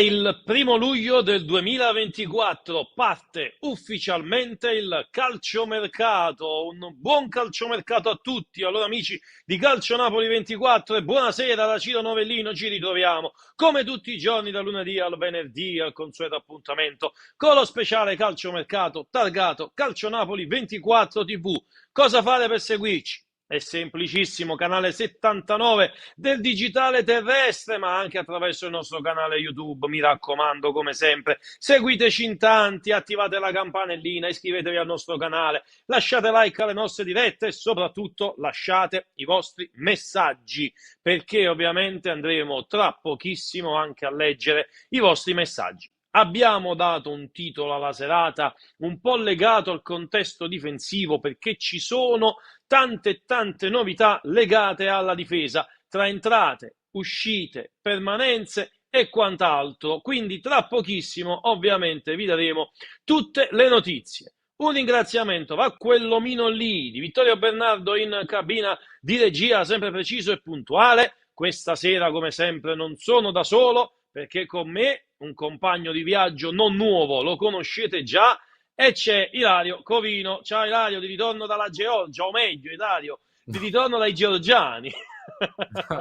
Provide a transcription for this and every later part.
il 1° luglio del 2024, parte ufficialmente il calciomercato. Un buon calciomercato a tutti. Allora, amici di Calcio Napoli 24, e buonasera da Ciro Novellino. Ci ritroviamo come tutti i giorni, da lunedì al venerdì, al consueto appuntamento con lo speciale calciomercato targato Calcio Napoli 24 TV. Cosa fare per seguirci? È semplicissimo: canale 79 del digitale terrestre, ma anche attraverso il nostro canale YouTube. Mi raccomando, come sempre, seguiteci in tanti, attivate la campanellina, iscrivetevi al nostro canale, lasciate like alle nostre dirette e soprattutto lasciate i vostri messaggi, perché ovviamente andremo tra pochissimo anche a leggere i vostri messaggi. Abbiamo dato un titolo alla serata un po' legato al contesto difensivo, perché ci sono tante novità legate alla difesa, tra entrate, uscite, permanenze e quant'altro. Quindi tra pochissimo ovviamente vi daremo tutte le notizie. Un ringraziamento va a quell'omino lì di Vittorio Bernardo in cabina di regia, sempre preciso e puntuale. Questa sera, come sempre, non sono da solo, perché con me un compagno di viaggio non nuovo, lo conoscete già, e c'è Ilario Covino. Ciao Ilario, di ritorno dalla Georgia, o meglio Ilario, di ritorno dai georgiani.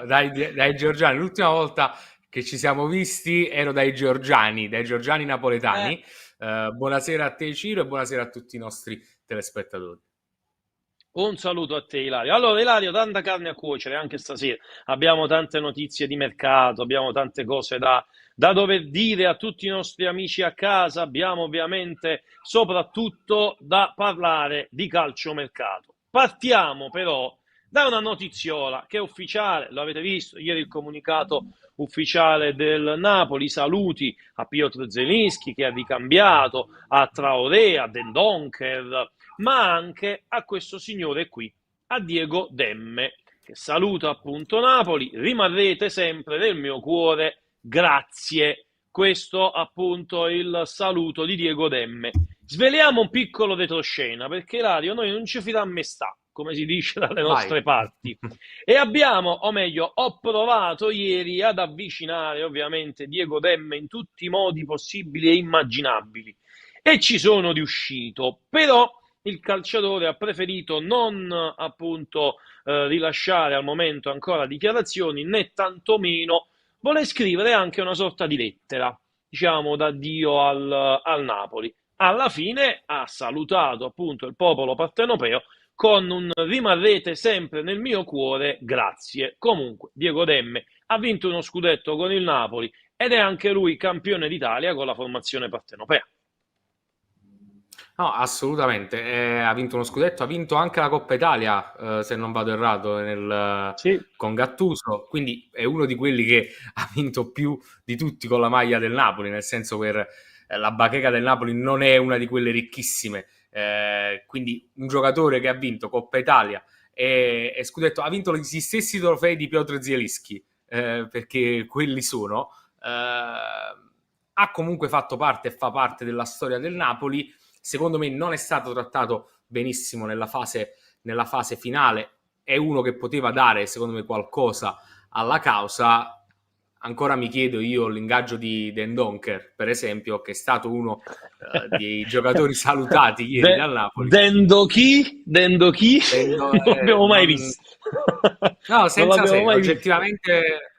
Dai georgiani. L'ultima volta che ci siamo visti ero dai georgiani napoletani. Buonasera a te Ciro e buonasera a tutti i nostri telespettatori. Un saluto a te Ilario. Allora Ilario, tanta carne a cuocere anche stasera. Abbiamo tante notizie di mercato, abbiamo tante cose da dover dire a tutti i nostri amici a casa. Abbiamo ovviamente soprattutto da parlare di calciomercato. Partiamo però da una notiziola che è ufficiale, lo avete visto ieri il comunicato ufficiale del Napoli. Saluti a Piotr Zelinski, che ha ricambiato, a Traoré, a Dendoncker, ma anche a questo signore qui, a Diego Demme, che saluta appunto Napoli. Rimarrete sempre nel mio cuore, grazie. Questo appunto il saluto di Diego Demme. Sveliamo un piccolo retroscena, perché Ilario, noi non ci fidiamo me sta, come si dice dalle nostre parti, e abbiamo, o meglio, ho provato ieri ad avvicinare ovviamente Diego Demme in tutti i modi possibili e immaginabili, e ci sono riuscito. Però il calciatore ha preferito non appunto rilasciare al momento ancora dichiarazioni, né tantomeno vuole scrivere anche una sorta di lettera, diciamo, d'addio al Napoli. Alla fine ha salutato appunto il popolo partenopeo con un rimarrete sempre nel mio cuore, grazie. Comunque Diego Demme ha vinto uno scudetto con il Napoli ed è anche lui campione d'Italia con la formazione partenopea. No, assolutamente. Ha vinto uno scudetto, ha vinto anche la Coppa Italia, se non vado errato, Sì. con Gattuso, quindi è uno di quelli che ha vinto più di tutti con la maglia del Napoli, nel senso per la bacheca del Napoli non è una di quelle ricchissime, quindi un giocatore che ha vinto Coppa Italia e scudetto, ha vinto gli stessi trofei di Piotr Zielinski, perché quelli sono, ha comunque fatto parte e fa parte della storia del Napoli. Secondo me non è stato trattato benissimo nella fase finale, è uno che poteva dare secondo me qualcosa alla causa. Ancora mi chiedo io l'ingaggio di Dendoncker, per esempio, che è stato uno dei giocatori salutati ieri dal Napoli. Dendo chi? Non l'abbiamo mai Non... visto. No, Non senza l'abbiamo senso, mai visto.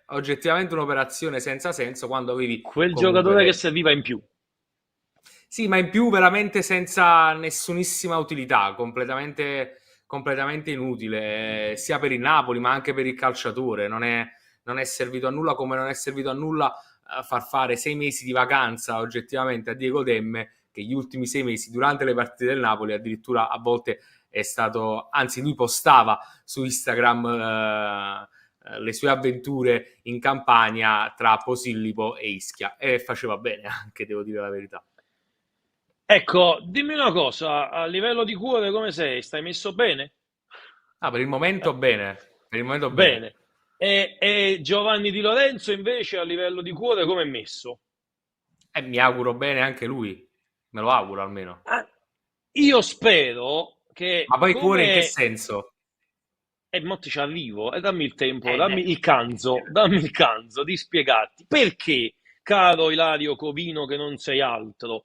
oggettivamente un'operazione senza senso, quando avevi Quel comunque giocatore che serviva in più. Sì, ma in più veramente senza nessunissima utilità, completamente inutile, sia per il Napoli ma anche per il calciatore. Non è servito a nulla, come non è servito a nulla far fare 6 mesi di vacanza oggettivamente a Diego Demme, che gli ultimi 6 mesi durante le partite del Napoli addirittura a volte è stato, anzi lui postava su Instagram le sue avventure in Campania tra Posillipo e Ischia, e faceva bene anche, devo dire la verità. Ecco, dimmi una cosa, a livello di cuore come sei? Stai messo bene? Per il momento bene, per il momento bene. Bene. E Giovanni Di Lorenzo invece a livello di cuore come è messo? Mi auguro bene anche lui, me lo auguro almeno. Ah, io spero che Ma poi cuore in che come... senso? E mo ti ci arrivo, e dammi il tempo, Eh, dammi il canzo di spiegarti. Perché caro Ilario Covino che non sei altro,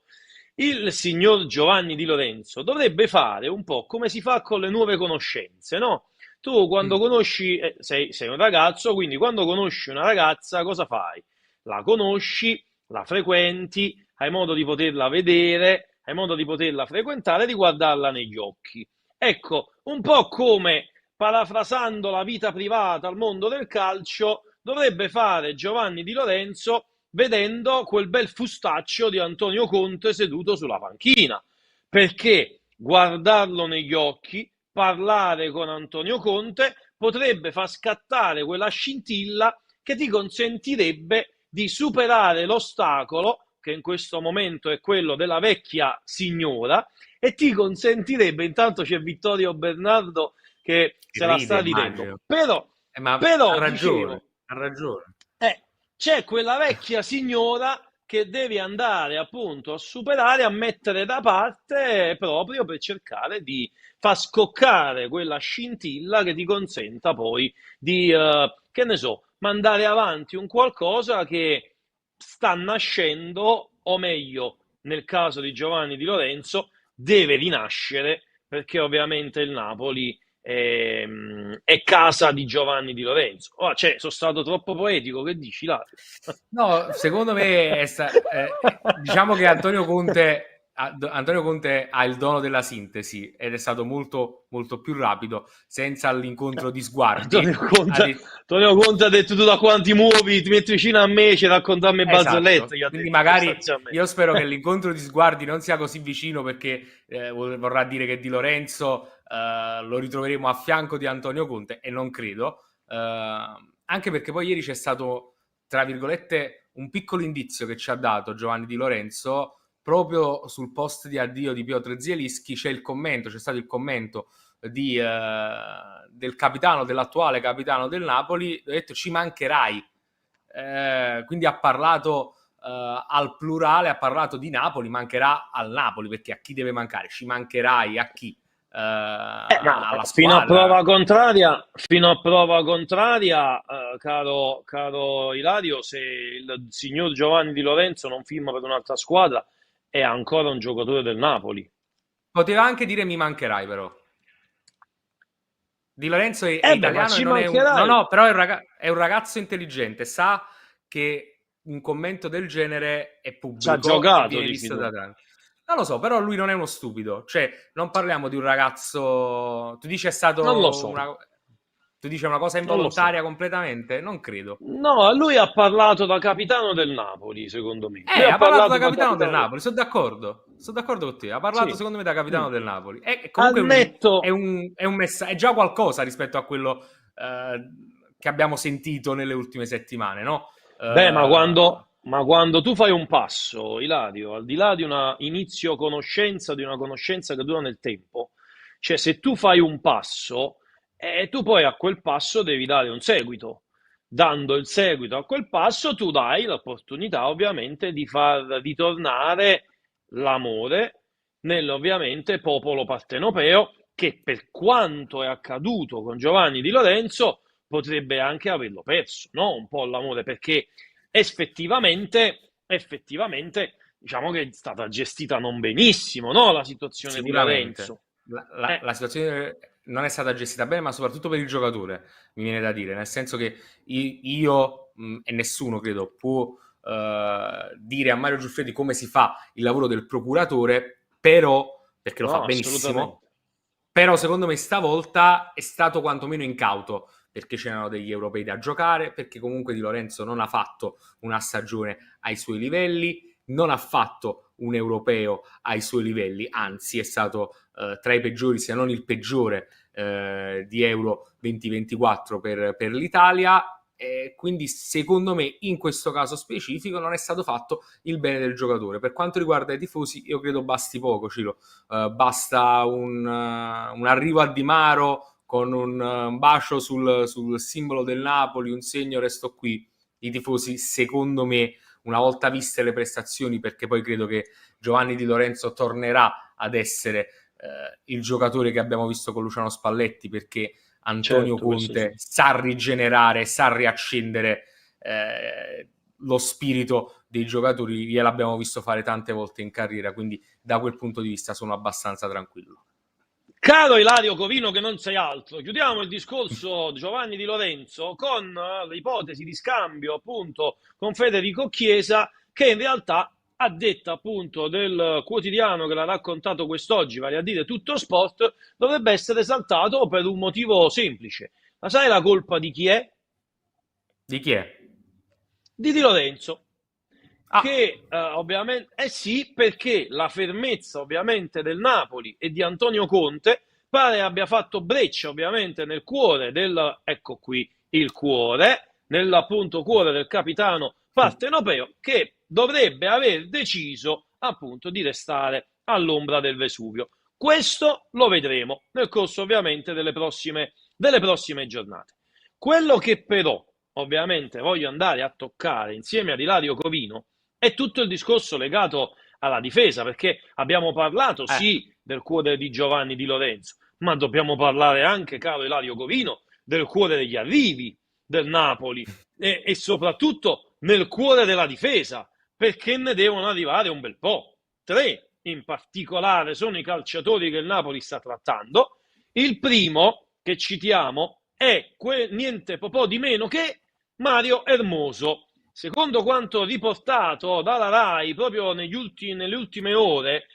il signor Giovanni Di Lorenzo dovrebbe fare un po' come si fa con le nuove conoscenze, no? Tu quando Mm. conosci, sei un ragazzo, quindi quando conosci una ragazza cosa fai? La conosci, la frequenti, hai modo di poterla vedere, hai modo di poterla frequentare, di guardarla negli occhi. Ecco, un po' come, parafrasando la vita privata al mondo del calcio, dovrebbe fare Giovanni Di Lorenzo vedendo quel bel fustaccio di Antonio Conte seduto sulla panchina, perché guardarlo negli occhi, parlare con Antonio Conte, potrebbe far scattare quella scintilla che ti consentirebbe di superare l'ostacolo, che in questo momento è quello della vecchia signora, e ti consentirebbe, intanto c'è Vittorio Bernardo che Si se la ride, sta ridendo, immagino. però, Ma ha però ragione, dicevo, ha ragione. c'è quella vecchia signora che devi andare appunto a superare, a mettere da parte proprio per cercare di far scoccare quella scintilla che ti consenta poi di, che ne so, mandare avanti un qualcosa che sta nascendo, o meglio, nel caso di Giovanni Di Lorenzo, deve rinascere perché ovviamente il Napoli è casa di Giovanni Di Lorenzo. Oh, cioè, sono stato troppo poetico, che dici, Lario? No, secondo me diciamo che Antonio Conte ha il dono della sintesi ed è stato molto, molto più rapido, senza l'incontro di sguardi. Antonio Conte, Antonio Conte ha detto: tu da quanti muovi, ti metti vicino a me, ci racconta a me barzellette, Esatto, gli ha quindi detto magari io sostanzialmente. spero che l'incontro di sguardi non sia così vicino perché vorrà dire che Di Lorenzo lo ritroveremo a fianco di Antonio Conte e non credo, anche perché poi ieri c'è stato, tra virgolette, un piccolo indizio che ci ha dato Giovanni Di Lorenzo proprio sul post di addio di Piotr Zielinski. C'è stato il commento del capitano, dell'attuale capitano del Napoli, ha detto ci mancherai. Quindi ha parlato al plurale, ha parlato di Napoli, mancherà al Napoli, perché a chi deve mancare? Ci mancherai a chi? Ma Alla squadra. fino a prova contraria, caro Ilario, se il signor Giovanni Di Lorenzo non firma per un'altra squadra, è ancora un giocatore del Napoli. Poteva anche dire mi mancherai, però. Di Lorenzo è Ma italiano e ci non è un... No, mancherai. no, però è un ragazzo intelligente, sa che un commento del genere è Ci ha pubblico e giocato, viene dici visto tu. da tanti. Non lo so, però lui non è uno stupido. Cioè, non parliamo di un ragazzo... Tu dici è Non lo stato so, una... Tu dici è una cosa non lo so. involontaria completamente? Non credo. No, lui ha parlato da capitano del Napoli, secondo me. Lui ha Ha parlato da parlato da capitano del capitano del... Napoli, sono d'accordo. Sono d'accordo con te. Ha parlato, Sì. secondo me, da capitano Mm. del Napoli. E Al comunque netto... è un messaggio, è già qualcosa rispetto a quello che abbiamo sentito nelle ultime settimane, no? Beh, Eh, ma quando tu fai un passo, Ilario, al di là di una inizio conoscenza, di una conoscenza che dura nel tempo, cioè se tu fai un passo, tu poi a quel passo devi dare un seguito. Dando il seguito a quel passo, tu dai l'opportunità ovviamente di far ritornare l'amore nell'ovviamente popolo partenopeo, che per quanto è accaduto con Giovanni Di Lorenzo potrebbe anche averlo perso, no? Un po' l'amore, perché effettivamente, diciamo che è stata gestita non benissimo, no? La situazione di Sicuramente. Lorenzo. La situazione non è stata gestita bene, ma soprattutto per il giocatore, mi viene da dire, nel senso che io e nessuno credo può dire a Mario Giuffredi come si fa il lavoro del procuratore, però, perché lo fa No, benissimo, assolutamente. però secondo me stavolta è stato quantomeno incauto, perché c'erano degli europei da giocare, perché comunque Di Lorenzo non ha fatto una stagione ai suoi livelli, non ha fatto un europeo ai suoi livelli, anzi è stato tra i peggiori, se non il peggiore di Euro 2024 per l'Italia. Quindi secondo me in questo caso specifico non è stato fatto il bene del giocatore. Per quanto riguarda i tifosi, io credo basti poco, Ciro. Basta un arrivo a Di Maro con un bacio sul simbolo del Napoli, un segno resto qui. I tifosi, secondo me, una volta viste le prestazioni, perché poi credo che Giovanni Di Lorenzo tornerà ad essere il giocatore che abbiamo visto con Luciano Spalletti, perché Antonio Certo, questo sì. Conte sa rigenerare, sa riaccendere lo spirito dei giocatori gliel'abbiamo visto fare tante volte in carriera, quindi da quel punto di vista sono abbastanza tranquillo. Caro Ilario Covino, che non sei altro, chiudiamo il discorso Giovanni Di Lorenzo con l'ipotesi di scambio appunto con Federico Chiesa, che in realtà, a detta appunto del quotidiano che l'ha raccontato quest'oggi, vale a dire Tutto Sport, dovrebbe essere esaltato per un motivo semplice. Ma sai la colpa di chi è? Di chi è? Di Lorenzo. Ah, Che ovviamente, eh sì, perché la fermezza ovviamente del Napoli e di Antonio Conte pare abbia fatto breccia ovviamente nel cuore del, ecco qui il cuore, nell'appunto cuore del capitano partenopeo, che dovrebbe aver deciso appunto di restare all'ombra del Vesuvio. Questo lo vedremo nel corso ovviamente delle prossime giornate. Quello che però ovviamente voglio andare a toccare insieme ad Ilario Covino è tutto il discorso legato alla difesa, perché abbiamo parlato sì del cuore di Giovanni Di Lorenzo, ma dobbiamo parlare anche, caro Ilario Covino, del cuore degli arrivi del Napoli e soprattutto nel cuore della difesa, perché ne devono arrivare un bel po'. 3 in particolare sono i calciatori che il Napoli sta trattando. Il primo che citiamo è niente po' di meno che Mario Hermoso. Secondo quanto riportato dalla RAI proprio nelle ultime ore,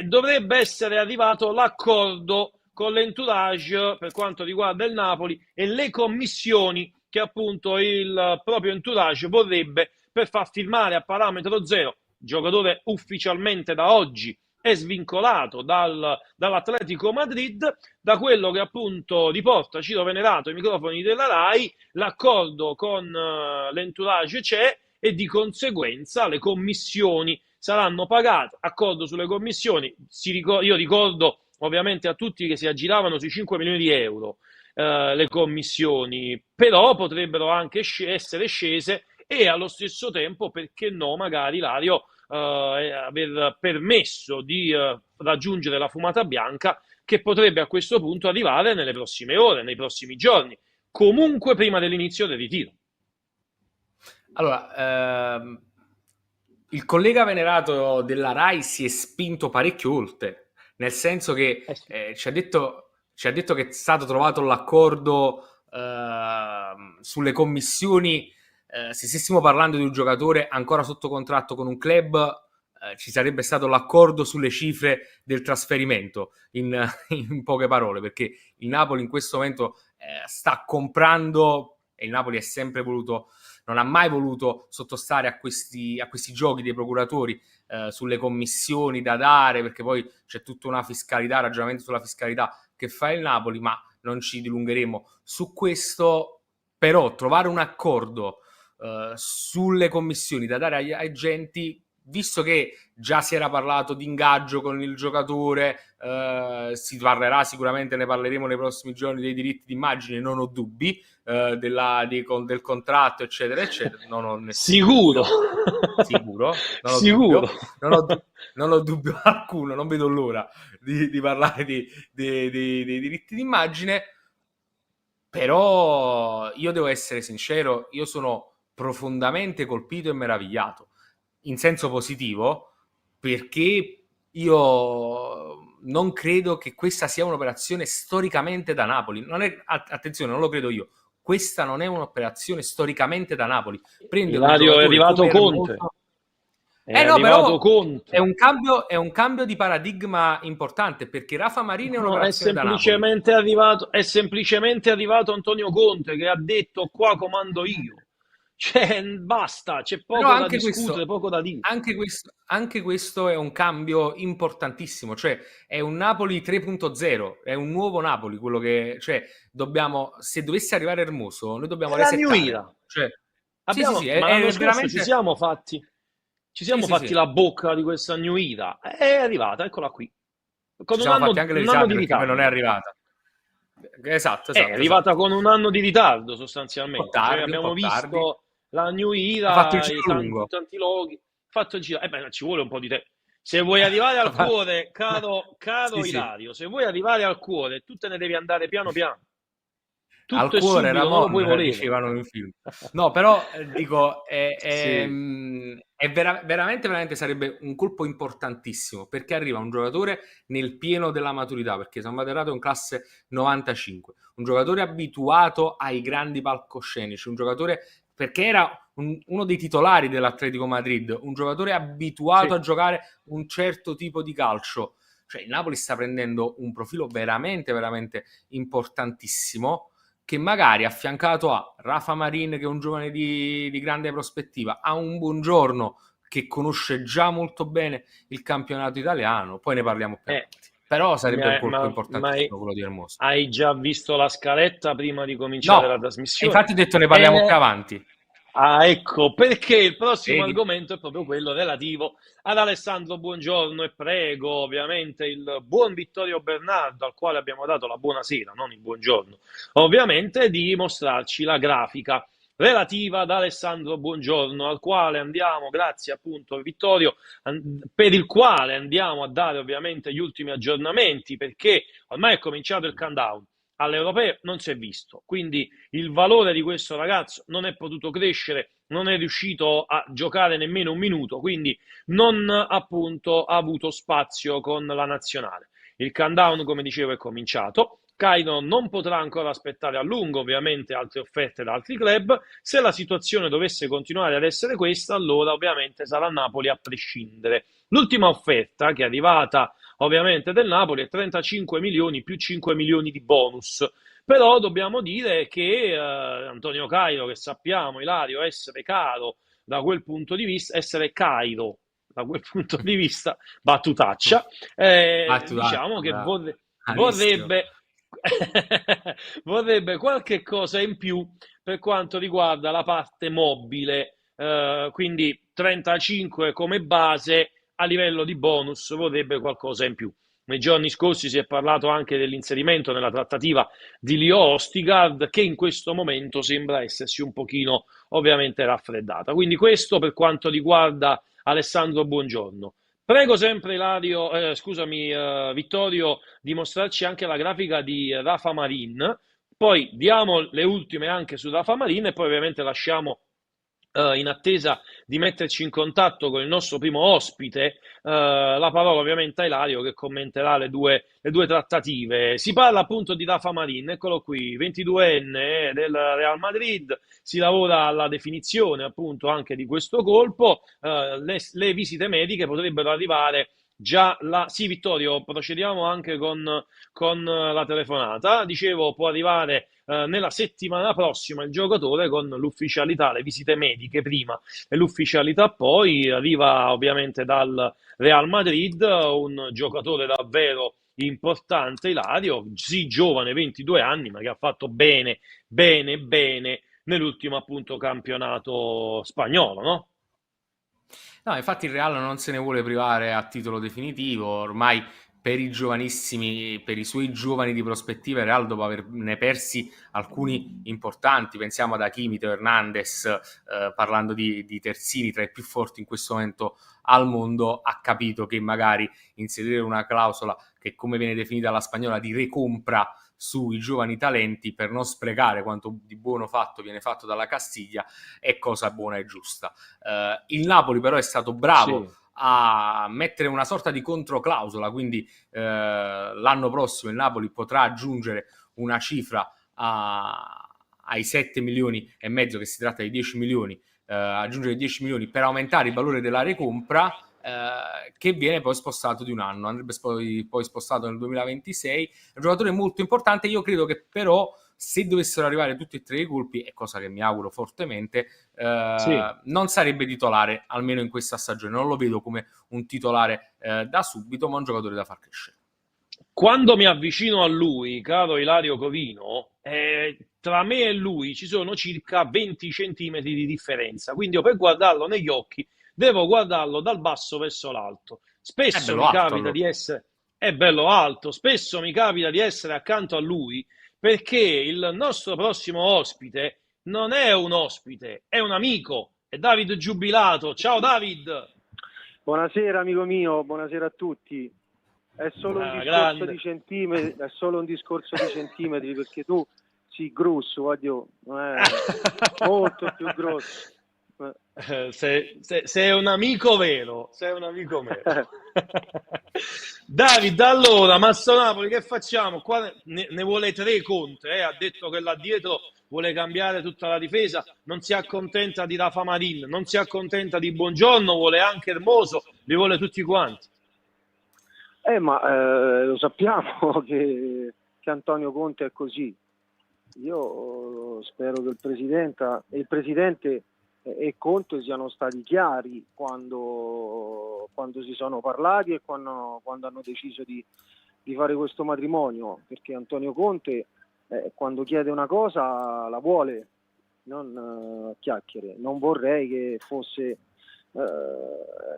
dovrebbe essere arrivato l'accordo con l'entourage per quanto riguarda il Napoli e le commissioni che appunto il proprio entourage vorrebbe per far firmare a parametro zero. Il giocatore ufficialmente da oggi è svincolato dall'Atletico Madrid. Da quello che appunto riporta Ciro Venerato ai microfoni della RAI, l'accordo con l'entourage c'è e di conseguenza le commissioni saranno pagate. Accordo sulle commissioni, io ricordo ovviamente a tutti che si aggiravano sui 5 milioni di euro le commissioni, però potrebbero anche essere scese e allo stesso tempo, perché no, magari Lario aver permesso di raggiungere la fumata bianca che potrebbe a questo punto arrivare nelle prossime ore, nei prossimi giorni, comunque prima dell'inizio del ritiro. Allora, il collega venerato della RAI si è spinto parecchio oltre, nel senso che Sì. ci ha detto che è stato trovato l'accordo sulle commissioni. Se stessimo parlando di un giocatore ancora sotto contratto con un club, ci sarebbe stato l'accordo sulle cifre del trasferimento, in poche parole, perché il Napoli in questo momento sta comprando, e il Napoli è sempre voluto, non ha mai voluto sottostare a questi giochi dei procuratori sulle commissioni da dare, perché poi c'è tutta una fiscalità, ragionamento sulla fiscalità che fa il Napoli, ma non ci dilungheremo su questo. Però trovare un accordo sulle commissioni da dare agli agenti, visto che già si era parlato di ingaggio con il giocatore, si parlerà sicuramente, ne parleremo nei prossimi giorni, dei diritti d'immagine, non ho dubbi, del contratto eccetera eccetera, non ho nessun Sicuro. dubbio. Sicuro, non ho Sicuro. dubbio, non ho dubbio alcuno, non vedo l'ora di parlare dei diritti d'immagine. Però io devo essere sincero, io sono profondamente colpito e meravigliato, in senso positivo, perché io non credo che questa sia un'operazione storicamente da Napoli. Non è, attenzione, non lo credo io. Questa non è un'operazione storicamente da Napoli. Prendere un Ilario, è giocatore arrivato come Conte. Hermoso. È No, arrivato però Conte. è un cambio di paradigma importante, perché Rafa Marini è No, un'operazione da Napoli. è semplicemente arrivato Antonio Conte che ha detto qua comando io. Cioè, basta, c'è Però poco da discutere, poco da dire. anche questo è un cambio importantissimo, cioè è un Napoli 3.0, è un nuovo Napoli, quello che, cioè, se dovesse arrivare Hermoso, noi dobbiamo È la New resettare, Era. cioè, sì, Ma l'anno è scorso veramente, ci sì, siamo sì, fatti sì, la bocca di questa New Era. È arrivata, eccola qui. Con ci siamo fatti anche le un anno di risate perché poi non è ritardo. arrivata. Esatto, È esatto, arrivata esatto. con un anno di ritardo Un po' sostanzialmente, cioè tardi, un abbiamo po' tardi. visto la New Ha fatto il Era giro e lungo. tanti loghi, fatto il giro, beh, ci vuole un po' di tempo. Se vuoi arrivare al cuore, Sì, caro sì. Ilario, se vuoi arrivare al cuore, tu te ne devi andare piano piano. al tutto e cuore subito, non lo puoi Ramon, volere. dicevano in film. No, però dico, Sì, veramente, veramente sarebbe un colpo importantissimo, perché arriva un giocatore nel pieno della maturità, perché San Valerato è un classe 95, un giocatore abituato ai grandi palcoscenici, un giocatore perché era uno dei titolari dell'Atletico Madrid, un giocatore abituato sì. a giocare un certo tipo di calcio. Cioè il Napoli sta prendendo un profilo veramente, veramente importantissimo, che magari affiancato a Rafa Marin, che è un giovane di grande prospettiva, a un Buongiorno che conosce già molto bene il campionato italiano, poi ne parliamo più Eh, avanti. Però sarebbe un colpo ma importantissimo quello di Hermoso. hai già visto la scaletta prima di cominciare la No, e trasmissione? infatti ho detto ne parliamo più Eh, avanti. ecco, perché il prossimo Vedi? argomento è proprio quello relativo ad Alessandro Buongiorno e prego ovviamente il buon Vittorio Bernardo, al quale abbiamo dato la buonasera, non il buongiorno, ovviamente di mostrarci la grafica relativa ad Alessandro Buongiorno, al quale andiamo, grazie appunto Vittorio, per il quale andiamo a dare ovviamente gli ultimi aggiornamenti, perché ormai è cominciato il countdown. All'europeo non si è visto, quindi il valore di questo ragazzo non è potuto crescere, non è riuscito a giocare nemmeno un minuto, quindi non appunto ha avuto spazio con la nazionale. Il countdown, come dicevo, è cominciato. Cairo non potrà ancora aspettare a lungo, ovviamente, altre offerte da altri club. Se la situazione dovesse continuare ad essere questa, allora ovviamente sarà Napoli a prescindere. L'ultima offerta che è arrivata ovviamente del Napoli è 35 milioni più 5 milioni di bonus. Però dobbiamo dire che Antonio Cairo, che sappiamo, Ilario, essere caro da quel punto di vista, essere Cairo da quel punto di vista, battutaccia, diciamo che Bravo. Bravissimo. vorrebbe, vorrebbe qualche cosa in più per quanto riguarda la parte mobile, quindi 35 come base, a livello di bonus vorrebbe qualcosa in più. Nei giorni scorsi si è parlato anche dell'inserimento nella trattativa di Leo Ostigard, che in questo momento sembra essersi un pochino ovviamente raffreddata. Quindi questo per quanto riguarda Alessandro Buongiorno. Prego sempre Ilario, scusami Vittorio, di mostrarci anche la grafica di Rafa Marin, poi diamo le ultime anche su Rafa Marin e poi ovviamente lasciamo in attesa di metterci in contatto con il nostro primo ospite, la parola ovviamente a Ilario che commenterà le due trattative. Si parla appunto di Rafa Marin, eccolo qui, 22enne del Real Madrid, si lavora alla definizione appunto anche di questo colpo, le visite mediche potrebbero arrivare già la... Sì, Vittorio, procediamo anche con la telefonata. Dicevo, può arrivare nella settimana prossima il giocatore con l'ufficialità, le visite mediche prima e l'ufficialità poi. Arriva ovviamente dal Real Madrid, un giocatore davvero importante, Ilario, sì, giovane, 22 anni, ma che ha fatto bene, bene, bene nell'ultimo appunto campionato spagnolo, no? No, infatti il Real non se ne vuole privare a titolo definitivo, ormai per i giovanissimi, per i suoi giovani di prospettiva, il Real dopo averne persi alcuni importanti, pensiamo ad Hakimi, Teo Hernandez, parlando di terzini tra i più forti in questo momento al mondo, ha capito che magari inserire una clausola che come viene definita la spagnola di recompra sui giovani talenti per non sprecare quanto di buono fatto viene fatto dalla Castiglia è cosa buona e giusta. Il Napoli però è stato bravo Sì, a mettere una sorta di controclausola, quindi l'anno prossimo il Napoli potrà aggiungere una cifra ai 7 milioni e mezzo, che si tratta di 10 milioni, aggiungere 10 milioni per aumentare il valore della recompra, che viene poi spostato di un anno, andrebbe poi spostato nel 2026. È un giocatore molto importante, io credo che però se dovessero arrivare tutti e tre i colpi, è cosa che mi auguro fortemente, sì. non sarebbe titolare, almeno in questa stagione. Non lo vedo come un titolare da subito, ma un giocatore da far crescere. Quando mi avvicino a lui, caro Ilario Covino, tra me e lui ci sono circa 20 centimetri di differenza, quindi io per guardarlo negli occhi devo guardarlo dal basso verso l'alto. È Spesso bello mi alto capita allora. di essere, è bello alto, spesso mi capita di essere accanto a lui perché il nostro prossimo ospite non è un ospite, è un amico, è David Giubilato. Ciao David! Buonasera amico mio, buonasera a tutti. È solo un discorso Grande. di centimetri, è solo un discorso di centimetri perché tu Sì, grosso, addio, molto più grosso. Sei un amico vero, sei un amico vero. David, allora, Mastro Napoli, che facciamo? Qua ne vuole tre Conte, ha detto che là dietro vuole cambiare tutta la difesa, non si accontenta di Rafa Marin, non si accontenta di Buongiorno, vuole anche Hermoso, li vuole tutti quanti. Lo sappiamo che Antonio Conte è così. Io spero che il presidente e Conte siano stati chiari quando si sono parlati e quando hanno deciso di fare questo matrimonio, perché Antonio Conte quando chiede una cosa la vuole, non chiacchiere. Non vorrei che fosse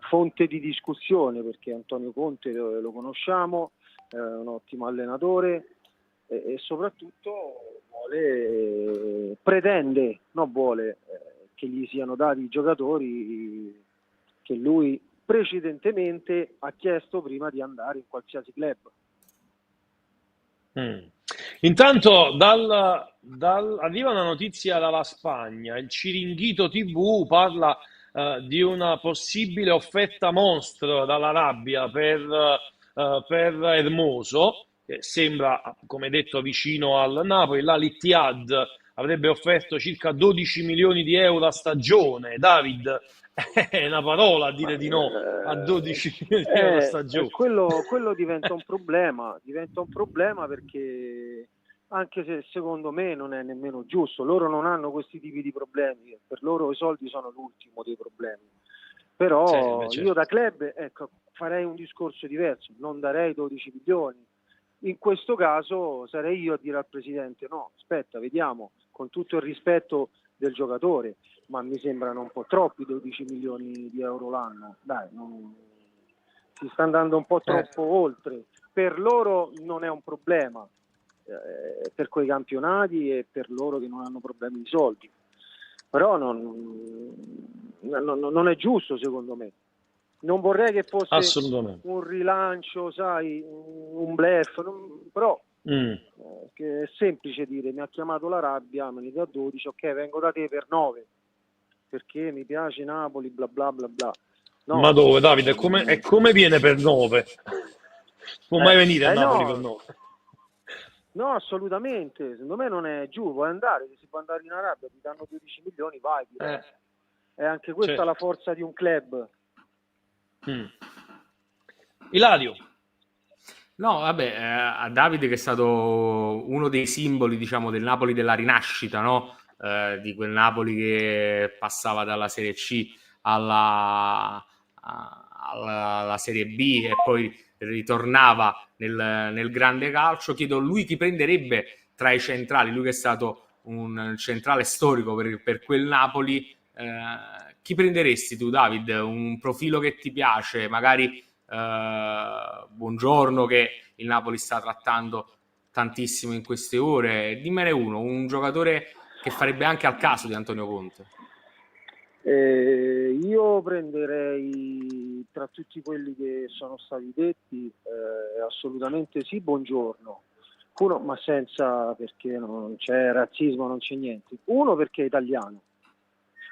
fonte di discussione, perché Antonio Conte lo conosciamo, è un ottimo allenatore e soprattutto pretende, non vuole che gli siano dati i giocatori che lui precedentemente ha chiesto prima di andare in qualsiasi club. Intanto arriva una notizia dalla Spagna, il Ciringhito TV parla di una possibile offerta mostro dall'Arabia per Hermoso, che sembra, come detto, vicino al Napoli. L'Al-Ittihad avrebbe offerto circa 12 milioni di euro a stagione. David, è una parola a dire di no a 12 milioni di euro a stagione. Quello diventa un problema perché, anche se secondo me non è nemmeno giusto, loro non hanno questi tipi di problemi, per loro i soldi sono l'ultimo dei problemi. Però certo. Io da club farei un discorso diverso, non darei 12 milioni. In questo caso sarei io a dire al presidente: no, aspetta, vediamo, con tutto il rispetto del giocatore, ma mi sembrano un po' troppi 12 milioni di euro l'anno. Dai, si sta andando un po' troppo oltre. Per loro non è un problema, per quei campionati e per loro che non hanno problemi di soldi. Però non è giusto, secondo me. Non vorrei che fosse un rilancio, sai, un bluff, però che è semplice dire: mi ha chiamato l'Arabia, me ne dà 12, ok, vengo da te per 9 perché mi piace Napoli, bla bla bla bla. No, ma dove, Davide? E come viene per 9? Può mai venire a Napoli per 9? No, assolutamente, secondo me non è giù, vuoi andare, se si può andare in Arabia, ti danno 12 milioni, vai. È anche questa la forza di un club. Ilario. No, vabbè, a Davide, che è stato uno dei simboli, diciamo, del Napoli della rinascita, no? Di quel Napoli che passava dalla Serie C alla Serie B e poi ritornava nel grande calcio. Chiedo lui chi prenderebbe tra i centrali, lui che è stato un centrale storico per quel Napoli. Chi prenderesti tu, David? Un profilo che ti piace, magari Buongiorno, che il Napoli sta trattando tantissimo in queste ore. Dimmene uno, un giocatore che farebbe anche al caso di Antonio Conte. Io prenderei, tra tutti quelli che sono stati detti, assolutamente sì, Buongiorno. Uno, ma senza, perché non c'è razzismo, non c'è niente. Uno, perché è italiano.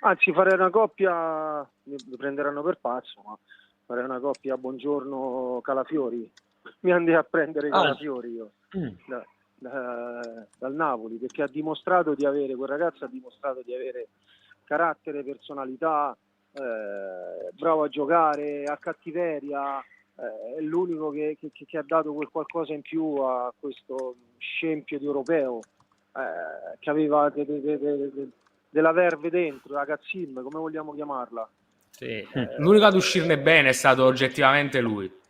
Anzi, fare una coppia, mi prenderanno per pazzo, ma fare una coppia Buongiorno Calafiori. Mi andai a prendere Calafiori io dal Napoli, perché quel ragazzo ha dimostrato di avere carattere, personalità, bravo a giocare, a cattiveria, è l'unico che ha dato quel qualcosa in più a questo scempio di europeo, che aveva della verve dentro, la cazzimma, come vogliamo chiamarla. Sì. L'unico ad uscirne bene è stato oggettivamente lui.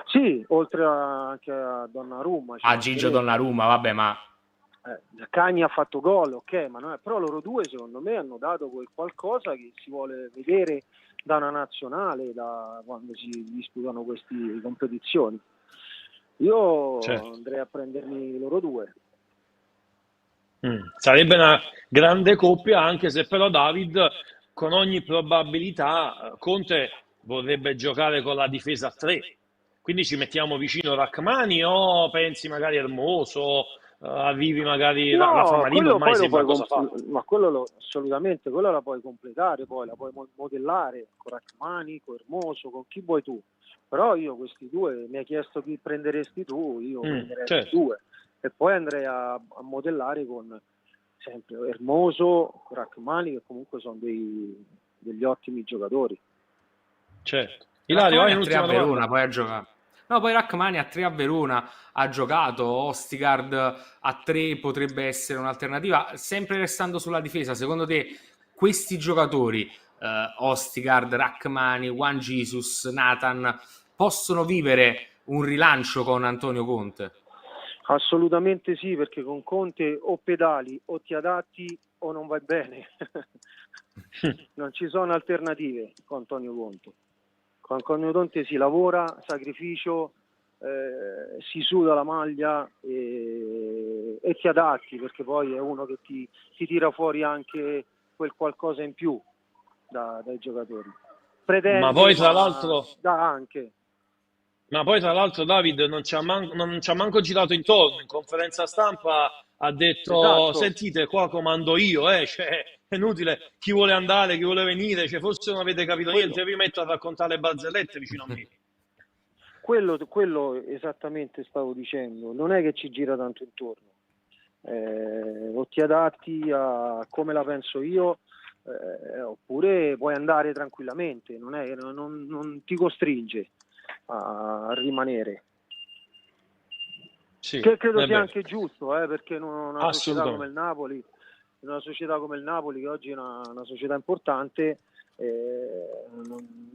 Sì, oltre anche a Donnarumma. A Gigio Donnarumma, vabbè, ma Cagni ha fatto gol, ok, ma però loro due secondo me hanno dato quel qualcosa che si vuole vedere da una nazionale, da quando si disputano queste competizioni. Io andrei a prendermi loro due. Sarebbe una grande coppia, anche se però David, con ogni probabilità, Conte vorrebbe giocare con la difesa a 3. Quindi ci mettiamo vicino Rachmani, o pensi magari Hermoso, arrivi magari la No, forma libera, quello ormai poi lo sembra puoi, cosa fatta. ma assolutamente, quello la puoi completare, poi la puoi modellare con Rachmani, con Hermoso, con chi vuoi tu. Però io questi due, mi hai chiesto chi prenderesti tu, io prenderei questi Certo, due e poi andrei a modellare con sempre Hermoso, Rachmani, che comunque sono degli ottimi giocatori. certo. Ilario, hai Rachmani a 3 a un'ultima domanda? Verona, poi ha giocato. No, poi Rachmani a 3 a Verona ha giocato, Ostigard a 3 potrebbe essere un'alternativa, sempre restando sulla difesa. Secondo te questi giocatori, Ostigard, Rachmani, Juan Jesus, Nathan, possono vivere un rilancio con Antonio Conte? Assolutamente sì, perché con Conte o pedali o ti adatti o non vai bene. Non ci sono alternative con Antonio Conte. Con Antonio Conte si lavora, sacrificio, si suda la maglia e ti adatti, perché poi è uno che ti tira fuori anche quel qualcosa in più dai giocatori. Ma Pretende, poi tra ma l'altro, dà anche. David non ci ha manco girato intorno. In conferenza stampa ha detto: Esatto, Sentite, qua comando io, cioè, è inutile chi vuole andare, chi vuole venire. Cioè, forse non avete capito quello. niente. Vi metto a raccontare le barzellette vicino a me. Quello esattamente stavo dicendo, non è che ci gira tanto intorno, o ti adatti a come la penso io, oppure puoi andare tranquillamente, non ti costringe a rimanere. Sì, Che credo è sia vero, anche giusto, perché in una società come il assolutamente. Napoli, che oggi è una società importante,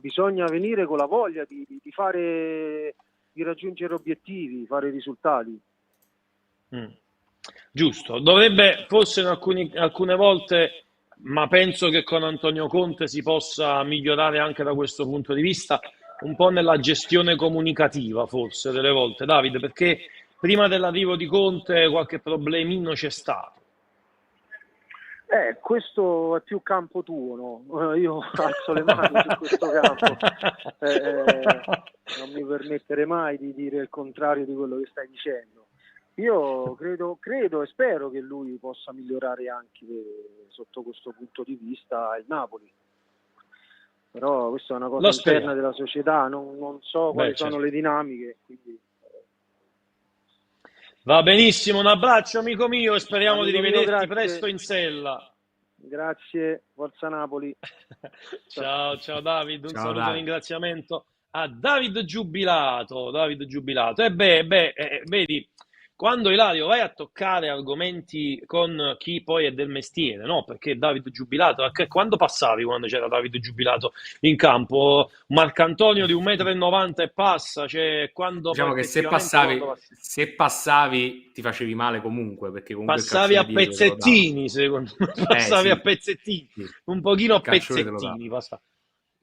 bisogna venire con la voglia di fare, di raggiungere obiettivi, fare risultati. Mm. Giusto, dovrebbe forse in alcune volte, ma penso che con Antonio Conte si possa migliorare anche da questo punto di vista, un po' nella gestione comunicativa, forse delle volte, Davide, perché prima dell'arrivo di Conte qualche problemino c'è stato. Questo è più campo tuo, no? Io alzo le mani su questo campo. Non mi permettere mai di dire il contrario di quello che stai dicendo. Io credo e spero che lui possa migliorare anche sotto questo punto di vista il Napoli. Però questa è una cosa Lo interna speriamo. della società, non so Beh, quali sono certo. le dinamiche, quindi Va benissimo, un abbraccio amico mio e speriamo di amico mio, rivederti presto grazie, in sella. grazie, Forza Napoli. Ciao. Ciao, ciao David, un Ciao saluto e un Dai. ringraziamento a David Giubilato. David Giubilato. E beh, vedi, quando Ilario vai a toccare argomenti con chi poi è del mestiere, no? Perché David Giubilato, quando passavi quando c'era David Giubilato in campo? Marcantonio di 1,90 m e passa, cioè quando poi Diciamo che effettivamente quando passi. se passavi ti facevi male comunque, perché comunque il Passavi calcione a dietro te lo dà. pezzettini, secondo me, passavi a Sì, pezzettini, sì, un pochino il a calcione te lo dà. pezzettini.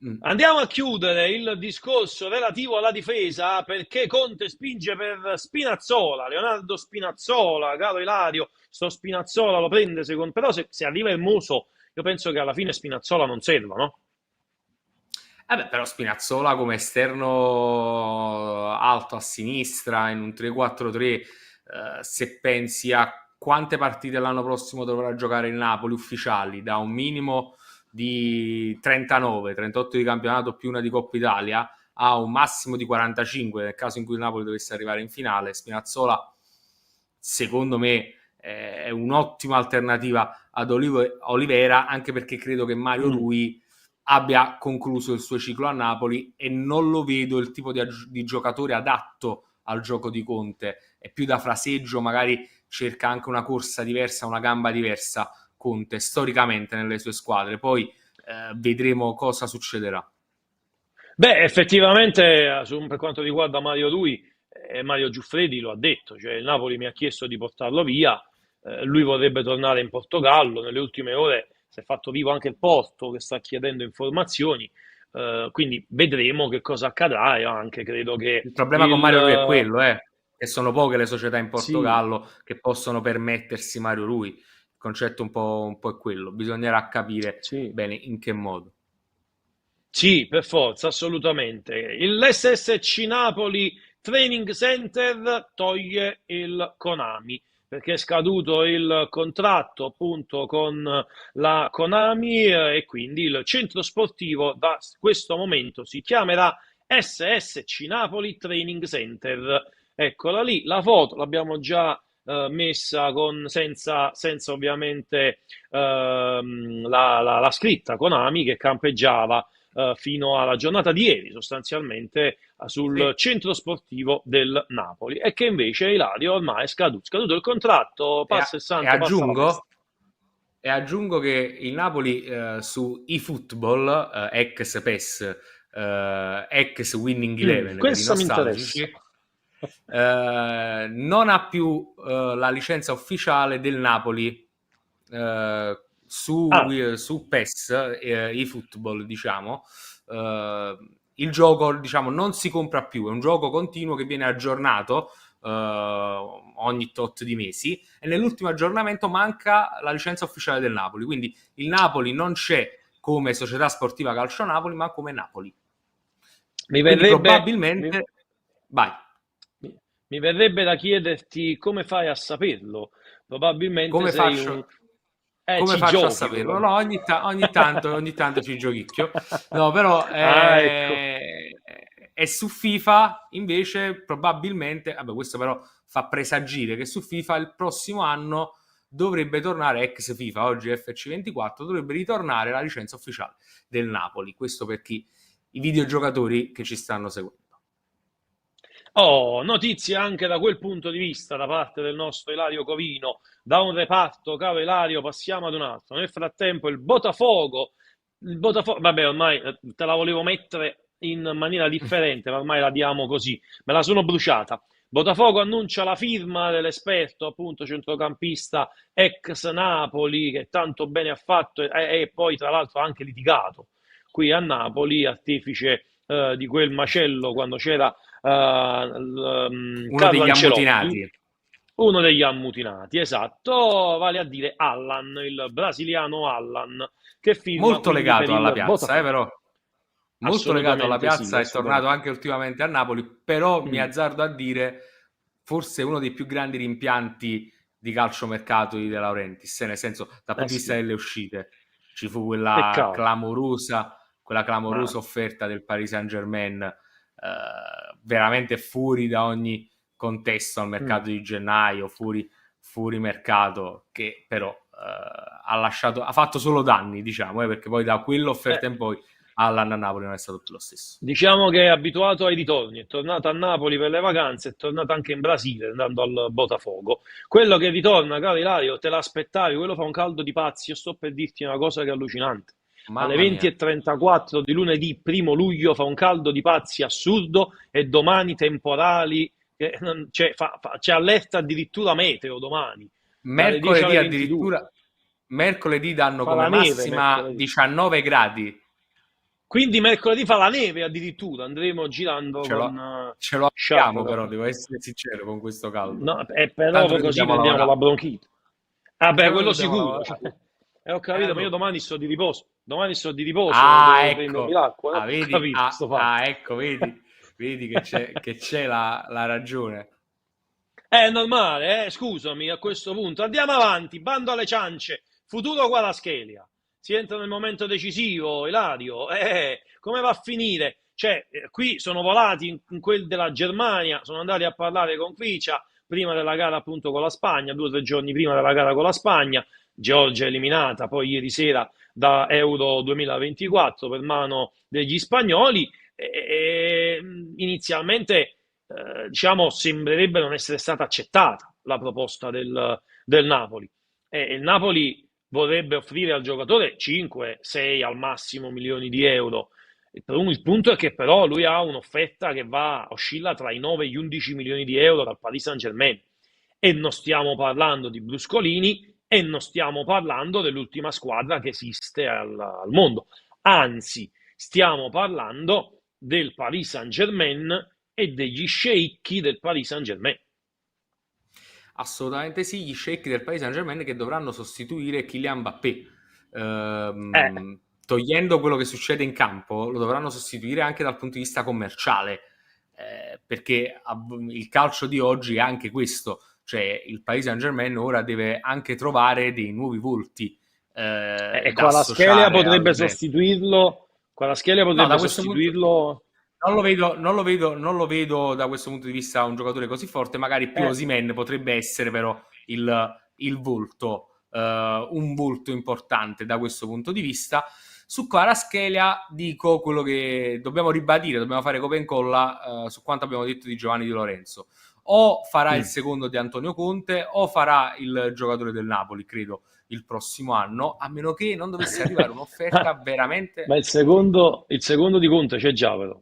Mm. Andiamo a chiudere il discorso relativo alla difesa perché Conte spinge per Spinazzola, Leonardo Spinazzola, caro Ilario, sto Spinazzola lo prende secondo, però se arriva il Muso, io penso che alla fine Spinazzola non serva, no? Però Spinazzola come esterno alto a sinistra in un 3-4-3, se pensi a quante partite l'anno prossimo dovrà giocare il Napoli ufficiali, da un minimo di 39, 38 di campionato più una di Coppa Italia, a un massimo di 45 nel caso in cui il Napoli dovesse arrivare in finale, Spinazzola secondo me è un'ottima alternativa ad Olivera, anche perché credo che Mario Mm. Rui abbia concluso il suo ciclo a Napoli e non lo vedo il tipo di giocatore adatto al gioco di Conte, è più da fraseggio, magari cerca anche una corsa diversa, una gamba diversa Conte storicamente nelle sue squadre, poi vedremo cosa succederà. Beh, effettivamente, per quanto riguarda Mario Rui, Mario Giuffredi lo ha detto, cioè il Napoli mi ha chiesto di portarlo via, lui vorrebbe tornare in Portogallo, nelle ultime ore si è fatto vivo anche il Porto che sta chiedendo informazioni, quindi vedremo che cosa accadrà e anche credo che Il problema con il... Mario Rui è quello, che sono poche le società in sì, Portogallo che possono permettersi Mario Rui. Il concetto un po' è quello, bisognerà capire sì. bene in che modo. Sì, per forza, assolutamente. L'SSC Napoli Training Center toglie il Konami. perché è scaduto il contratto appunto con la Konami e quindi il centro sportivo da questo momento si chiamerà SSC Napoli Training Center. Eccola lì, la foto l'abbiamo già messa senza ovviamente la scritta Konami che campeggiava fino alla giornata di ieri sostanzialmente sul Sì. centro sportivo del Napoli e che invece Ilario ormai è scaduto il contratto, E, passa il e santo, passa la festa. aggiungo, e aggiungo che il Napoli su eFootball, ex PES, ex Winning Eleven per i Questo mi interessa. nostalgici, non ha più la licenza ufficiale del Napoli Ah, su PES, eFootball, diciamo. Il gioco, diciamo, non si compra più, è un gioco continuo che viene aggiornato ogni tot di mesi e nell'ultimo aggiornamento manca la licenza ufficiale del Napoli, quindi il Napoli non c'è come Società Sportiva Calcio Napoli ma come Napoli, mi quindi verrebbe, mi, probabilmente vai. mi verrebbe da chiederti come fai a saperlo. Probabilmente Come sei un... faccio, come ci faccio a giochi, saperlo? No, ogni tanto ci giochicchio. No, però Ah, ecco. è su FIFA invece probabilmente, vabbè, questo però fa presagire che su FIFA il prossimo anno dovrebbe tornare ex FIFA, oggi FC24, dovrebbe ritornare la licenza ufficiale del Napoli. Questo per chi, i videogiocatori che ci stanno seguendo. Oh, notizie anche da quel punto di vista da parte del nostro Ilario Covino. Da un reparto, caro Ilario, passiamo ad un altro. Nel frattempo il Botafogo, vabbè, ormai te la volevo mettere in maniera differente, ma ormai la diamo così. Me la sono bruciata. Botafogo annuncia la firma dell'esperto, appunto, centrocampista ex Napoli, che tanto bene ha fatto e poi, tra l'altro, ha anche litigato qui a Napoli, artefice di quel macello quando c'era Uno Carlo degli Ancelotti, ammutinati, uno degli ammutinati, esatto, vale a dire Allan, il brasiliano Allan, che firma molto quindi per legato alla il piazza, Botafogo. però molto legato alla Assolutamente sì, piazza, è tornato assolutamente. anche ultimamente a Napoli, però mi Mm, azzardo a dire forse uno dei più grandi rimpianti di calciomercato di De Laurentiis, nel senso dal punto di vista sì, delle uscite. Ci fu peccato. quella Ma clamorosa offerta del Paris Saint-Germain, veramente fuori da ogni contesto al mm, mercato di gennaio, fuori mercato, che però ha fatto solo danni, diciamo, perché poi da quell'offerta eh, in poi Allan a Napoli non è stato più lo stesso. diciamo che è abituato ai ritorni, è tornato a Napoli per le vacanze, è tornato anche in Brasile andando al Botafogo. Quello che ritorna, caro Ilario, te l'aspettavi, quello fa un caldo di pazzi. Io sto per dirti una cosa che è allucinante. Alle Mamma mia. 20:34 di lunedì 1° luglio fa un caldo di pazzi assurdo e domani temporali, c'è allerta addirittura meteo domani, dalle 10 alle Mercoledì 22. addirittura, mercoledì danno Fa come la neve massima mercoledì. 19 gradi. Quindi mercoledì fa la neve addirittura, andremo girando Ce con lo, ce lo abbiamo sciarpe. però, devo essere sincero con questo caldo. No, e però Tanto noi così dobbiamo prendiamo la lavorare. bronchite. Vabbè, Noi quello dobbiamo sicuro. lavorare. Ho capito, ma io Boh. domani sto di riposo. Domani sto di riposo, Ah, devo prendermi ecco. l'acqua. Ah, Ho vedi? capito sto fatto. Ecco, vedi che c'è la ragione. È normale, scusami a questo punto. Andiamo avanti, bando alle ciance. Futuro Kvaratskhelia. Si entra nel momento decisivo, Ilario. Come va a finire? Cioè, qui sono volati in quel della Germania, sono andati a parlare con Kvicia prima della gara appunto con la Spagna, 2 o 3 giorni prima della gara con la Spagna. Georgia eliminata poi ieri sera da Euro 2024 per mano degli spagnoli. Inizialmente diciamo, sembrerebbe non essere stata accettata la proposta del Napoli. E il Napoli vorrebbe offrire al giocatore 5, 6 al massimo milioni di euro. Il punto è che però lui ha un'offerta che oscilla tra i 9 e gli 11 milioni di euro dal Paris Saint-Germain. E non stiamo parlando di bruscolini e non stiamo parlando dell'ultima squadra che esiste al mondo. Anzi, stiamo parlando del Paris Saint-Germain e degli sceicchi del Paris Saint-Germain. Assolutamente sì, gli sceicchi del Paris Saint-Germain che dovranno sostituire Kylian Mbappé. Eh, Togliendo quello che succede in campo, lo dovranno sostituire anche dal punto di vista commerciale, perché il calcio di oggi è anche questo, cioè il Paris Saint-Germain ora deve anche trovare dei nuovi volti E da Kvaratskhelia associare al potrebbe brand. sostituirlo. Kvaratskhelia No, potrebbe da questo punto sostituirlo. non lo vedo da questo punto di vista un giocatore così forte, magari più Eh, Osimhen potrebbe essere però il volto, un volto importante da questo punto di vista. Su Kvaratskhelia dico quello che dobbiamo ribadire, dobbiamo fare copia e incolla su quanto abbiamo detto di Giovanni Di Lorenzo. O farà il mm. secondo di Antonio Conte o farà il giocatore del Napoli, credo, il prossimo anno, a meno che non dovesse arrivare un'offerta Ma veramente... il secondo di Conte c'è già, però.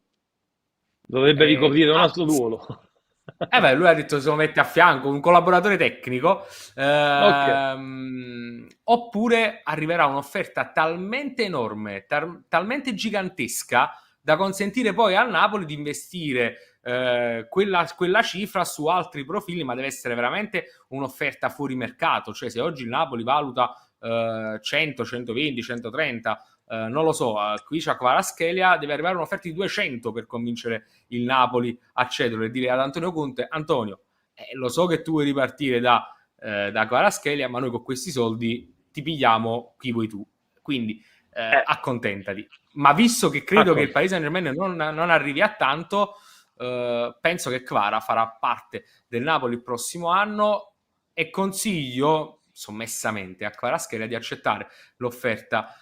Dovrebbe ricoprire un altro Sì. ruolo. Lui ha detto se lo mette a fianco un collaboratore tecnico, Ok. oppure arriverà un'offerta talmente enorme, talmente gigantesca da consentire poi al Napoli di investire quella cifra su altri profili, ma deve essere veramente un'offerta fuori mercato. Cioè, se oggi il Napoli valuta 100, 120, 130, non lo so, qui c'è Kvaratskhelia, deve arrivare un'offerta di 200 per convincere il Napoli a cedere e dire ad Antonio Conte: Antonio, lo so che tu vuoi ripartire da Kvaratskhelia, ma noi con questi soldi ti pigliamo chi vuoi tu, quindi Eh, accontentati. Ma visto che credo che il ecco. Paris Saint-Germain non arrivi a tanto, penso che Kvara farà parte del Napoli il prossimo anno e consiglio sommessamente a Kvaratskhelia di accettare l'offerta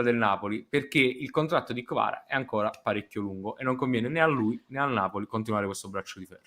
del Napoli, perché il contratto di Kvara è ancora parecchio lungo e non conviene né a lui né al Napoli continuare questo braccio di ferro.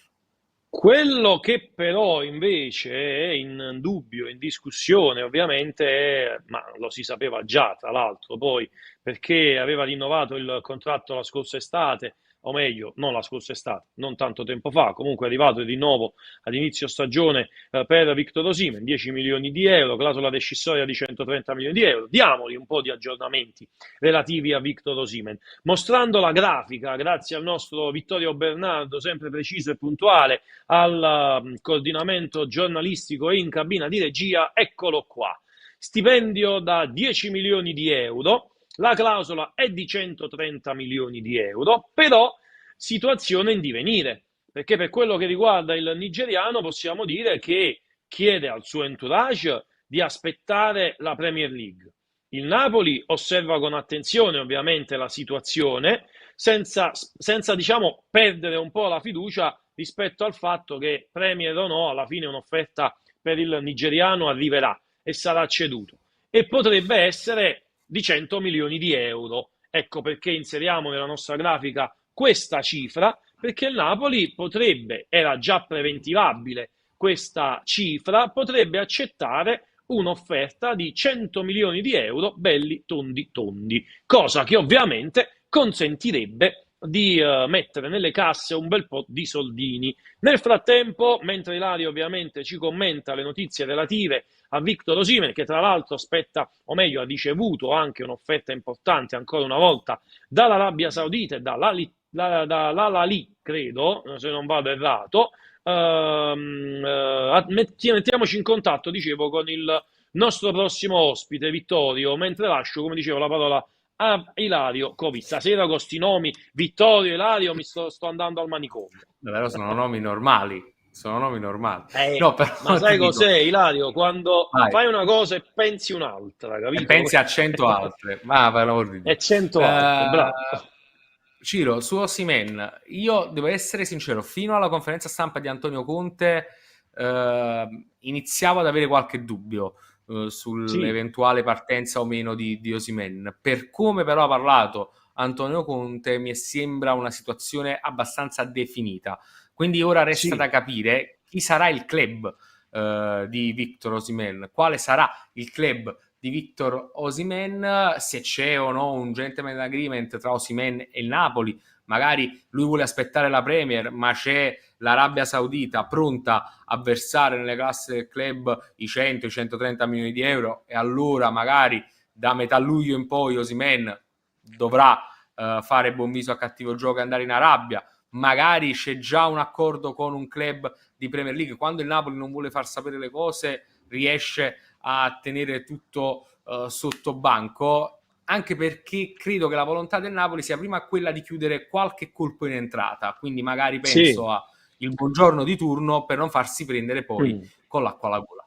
Quello che però invece è in dubbio, in discussione, ovviamente, ma lo si sapeva già, tra l'altro, poi, perché aveva rinnovato il contratto la scorsa estate, o meglio, non la scorsa estate, non tanto tempo fa, comunque è arrivato il rinnovo ad inizio stagione per Victor Osimhen, 10 milioni di euro, clausola rescissoria di 130 milioni di euro. Diamoli un po' di aggiornamenti relativi a Victor Osimhen, mostrando la grafica, grazie al nostro Vittorio Bernardo, sempre preciso e puntuale, al coordinamento giornalistico e in cabina di regia, eccolo qua. Stipendio da 10 milioni di euro, la clausola è di 130 milioni di euro, però situazione in divenire, perché per quello che riguarda il nigeriano possiamo dire che chiede al suo entourage di aspettare la Premier League. Il Napoli osserva con attenzione ovviamente la situazione, senza diciamo, perdere un po' la fiducia rispetto al fatto che Premier o no, alla fine un'offerta per il nigeriano arriverà e sarà ceduto. E potrebbe essere di 100 milioni di euro. Ecco perché inseriamo nella nostra grafica questa cifra, perché il Napoli potrebbe, era già preventivabile questa cifra, potrebbe accettare un'offerta di 100 milioni di euro belli tondi tondi, cosa che ovviamente consentirebbe di mettere nelle casse un bel po' di soldini. Nel frattempo, mentre Ilario ovviamente ci commenta le notizie relative a Victor Osimhen, che tra l'altro aspetta, o meglio ha ricevuto anche un'offerta importante ancora una volta dall'Arabia Saudita e dall'Al-Ahly, credo, se non vado errato, mettiamoci in contatto, dicevo, con il nostro prossimo ospite, Vittorio, mentre lascio, come dicevo, la parola a Ilario Covi. Stasera con questi nomi, Vittorio, Ilario, sto andando al manicomio. Davvero sono nomi normali, sono nomi normali. Eh, No, però ma ti sai dico, cos'è, Ilario? Quando vai, fai una cosa e pensi un'altra, e capito? pensi a 100 altre, ma per l'amor di Dio. E cento altre, bravo. Ciro, su Osimhen, io devo essere sincero, fino alla conferenza stampa di Antonio Conte iniziavo ad avere qualche dubbio Sì, sull'eventuale partenza o meno di Osimhen. Per come però ha parlato Antonio Conte, mi sembra una situazione abbastanza definita. Quindi ora resta sì. da capire chi sarà il club di Victor Osimhen, quale sarà il club di Victor Osimhen, se c'è o no un gentleman agreement tra Osimhen e il Napoli. Magari lui vuole aspettare la Premier, ma c'è l'Arabia Saudita pronta a versare nelle casse del club i 100, i 130 milioni di euro, e allora magari da metà luglio in poi Osimhen dovrà fare buon viso a cattivo gioco e andare in Arabia. Magari c'è già un accordo con un club di Premier League. Quando il Napoli non vuole far sapere le cose, riesce a tenere tutto sotto banco, anche perché credo che la volontà del Napoli sia prima quella di chiudere qualche colpo in entrata, quindi magari Sì, penso a il buongiorno di turno per non farsi prendere poi Mm. con l'acqua alla gola.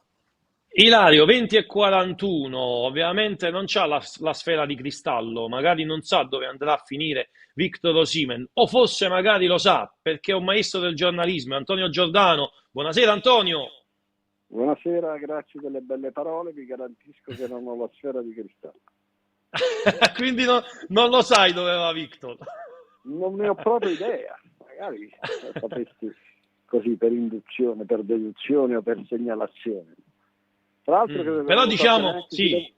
Ilario 20:41, ovviamente non c'ha la sfera di cristallo, magari non sa dove andrà a finire Victor Osimhen, o forse magari lo sa, perché è un maestro del giornalismo, Antonio Giordano. Buonasera Antonio! Buonasera, grazie delle belle parole, vi garantisco che non ho la sfera di cristallo. Quindi non lo sai dove va Victor. Non ne ho proprio idea, magari sapessi così per induzione, per deduzione o per segnalazione. Tra l'altro credo che Però non lo sappia diciamo, neanche sì.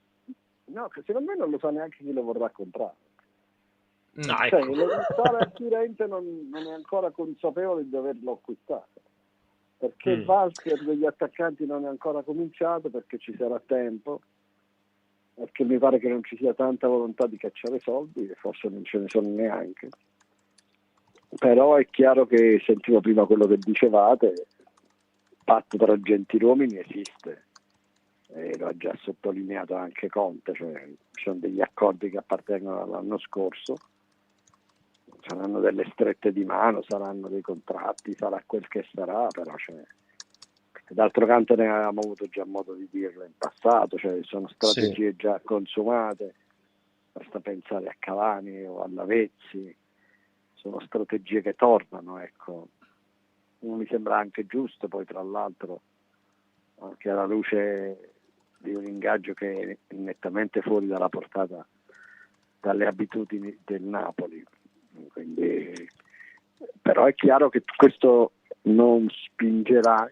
No, che secondo me non lo sa neanche chi lo vorrà comprare. Ah, Cioè, ecco. l'acquistare acquirente non è ancora consapevole di doverlo acquistare. Perché il Walker degli attaccanti non è ancora cominciato, perché ci sarà tempo, perché mi pare che non ci sia tanta volontà di cacciare soldi, e forse non ce ne sono neanche. Però è chiaro che, sentivo prima quello che dicevate, il patto tra gentiluomini esiste, e lo ha già sottolineato anche Conte, cioè ci sono degli accordi che appartengono all'anno scorso, saranno delle strette di mano, saranno dei contratti, sarà quel che sarà, però d'altro canto ne avevamo avuto già modo di dirlo in passato, cioè sono strategie già consumate, basta pensare a Cavani o a Lavezzi, sono strategie che tornano, ecco. Mi sembra anche giusto, poi tra l'altro anche alla luce di un ingaggio che è nettamente fuori dalla portata dalle abitudini del Napoli. Quindi, però è chiaro che questo non spingerà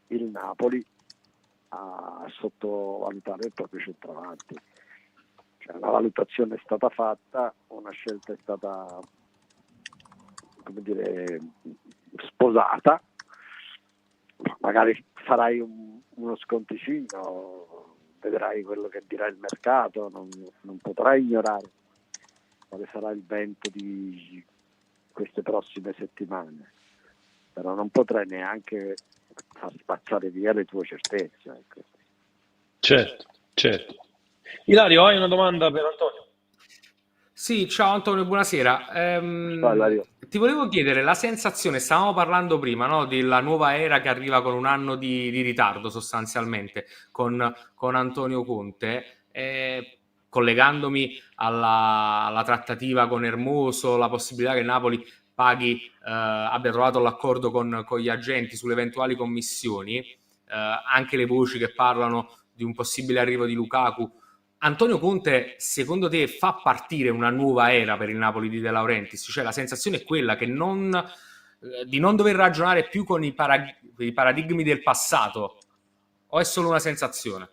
il Napoli a sottovalutare il proprio centravanti. Cioè, una valutazione è stata fatta, una scelta è stata, come dire, sposata. Magari farai uno sconticino, vedrai quello che dirà il mercato, non potrai ignorare quale sarà il vento di queste prossime settimane, però non potrai neanche far spazzare via le tue certezze, ecco. Certo. Ilario, hai una domanda per Antonio? Sì, ciao Antonio, buonasera. Ti volevo chiedere la sensazione, stavamo parlando prima, no, della nuova era che arriva con un anno di ritardo sostanzialmente con Antonio Conte, collegandomi alla trattativa con Hermoso, la possibilità che Napoli abbia trovato l'accordo con gli agenti sulle eventuali commissioni, anche le voci che parlano di un possibile arrivo di Lukaku. Antonio Conte, secondo te, fa partire una nuova era per il Napoli di De Laurentiis? Cioè la sensazione è quella che di non dover ragionare più con i paradigmi del passato, o è solo una sensazione?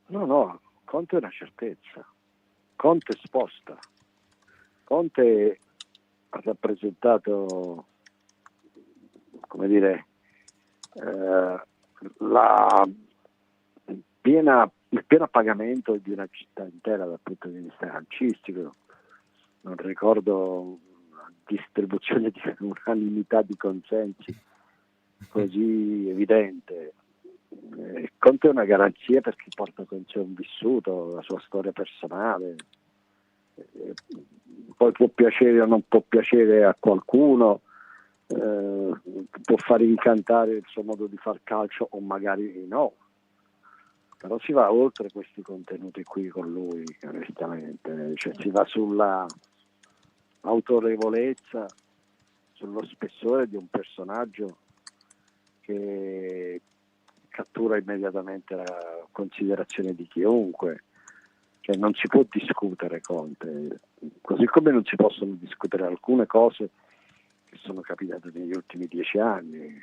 No, Conte è una certezza. Conte sposta. Conte ha rappresentato, come dire, il pieno appagamento di una città intera dal punto di vista calcistico. Non ricordo una distribuzione di unanimità di consensi così evidente. Conte è una garanzia perché porta con sé un vissuto, la sua storia personale. Poi può piacere o non può piacere a qualcuno, può far incantare il suo modo di far calcio o magari no, però si va oltre questi contenuti qui con lui, onestamente, cioè si va sulla autorevolezza, sullo spessore di un personaggio che cattura immediatamente la considerazione di chiunque. Cioè non si può discutere Conte, così come non si possono discutere alcune cose che sono capitate negli ultimi 10 anni,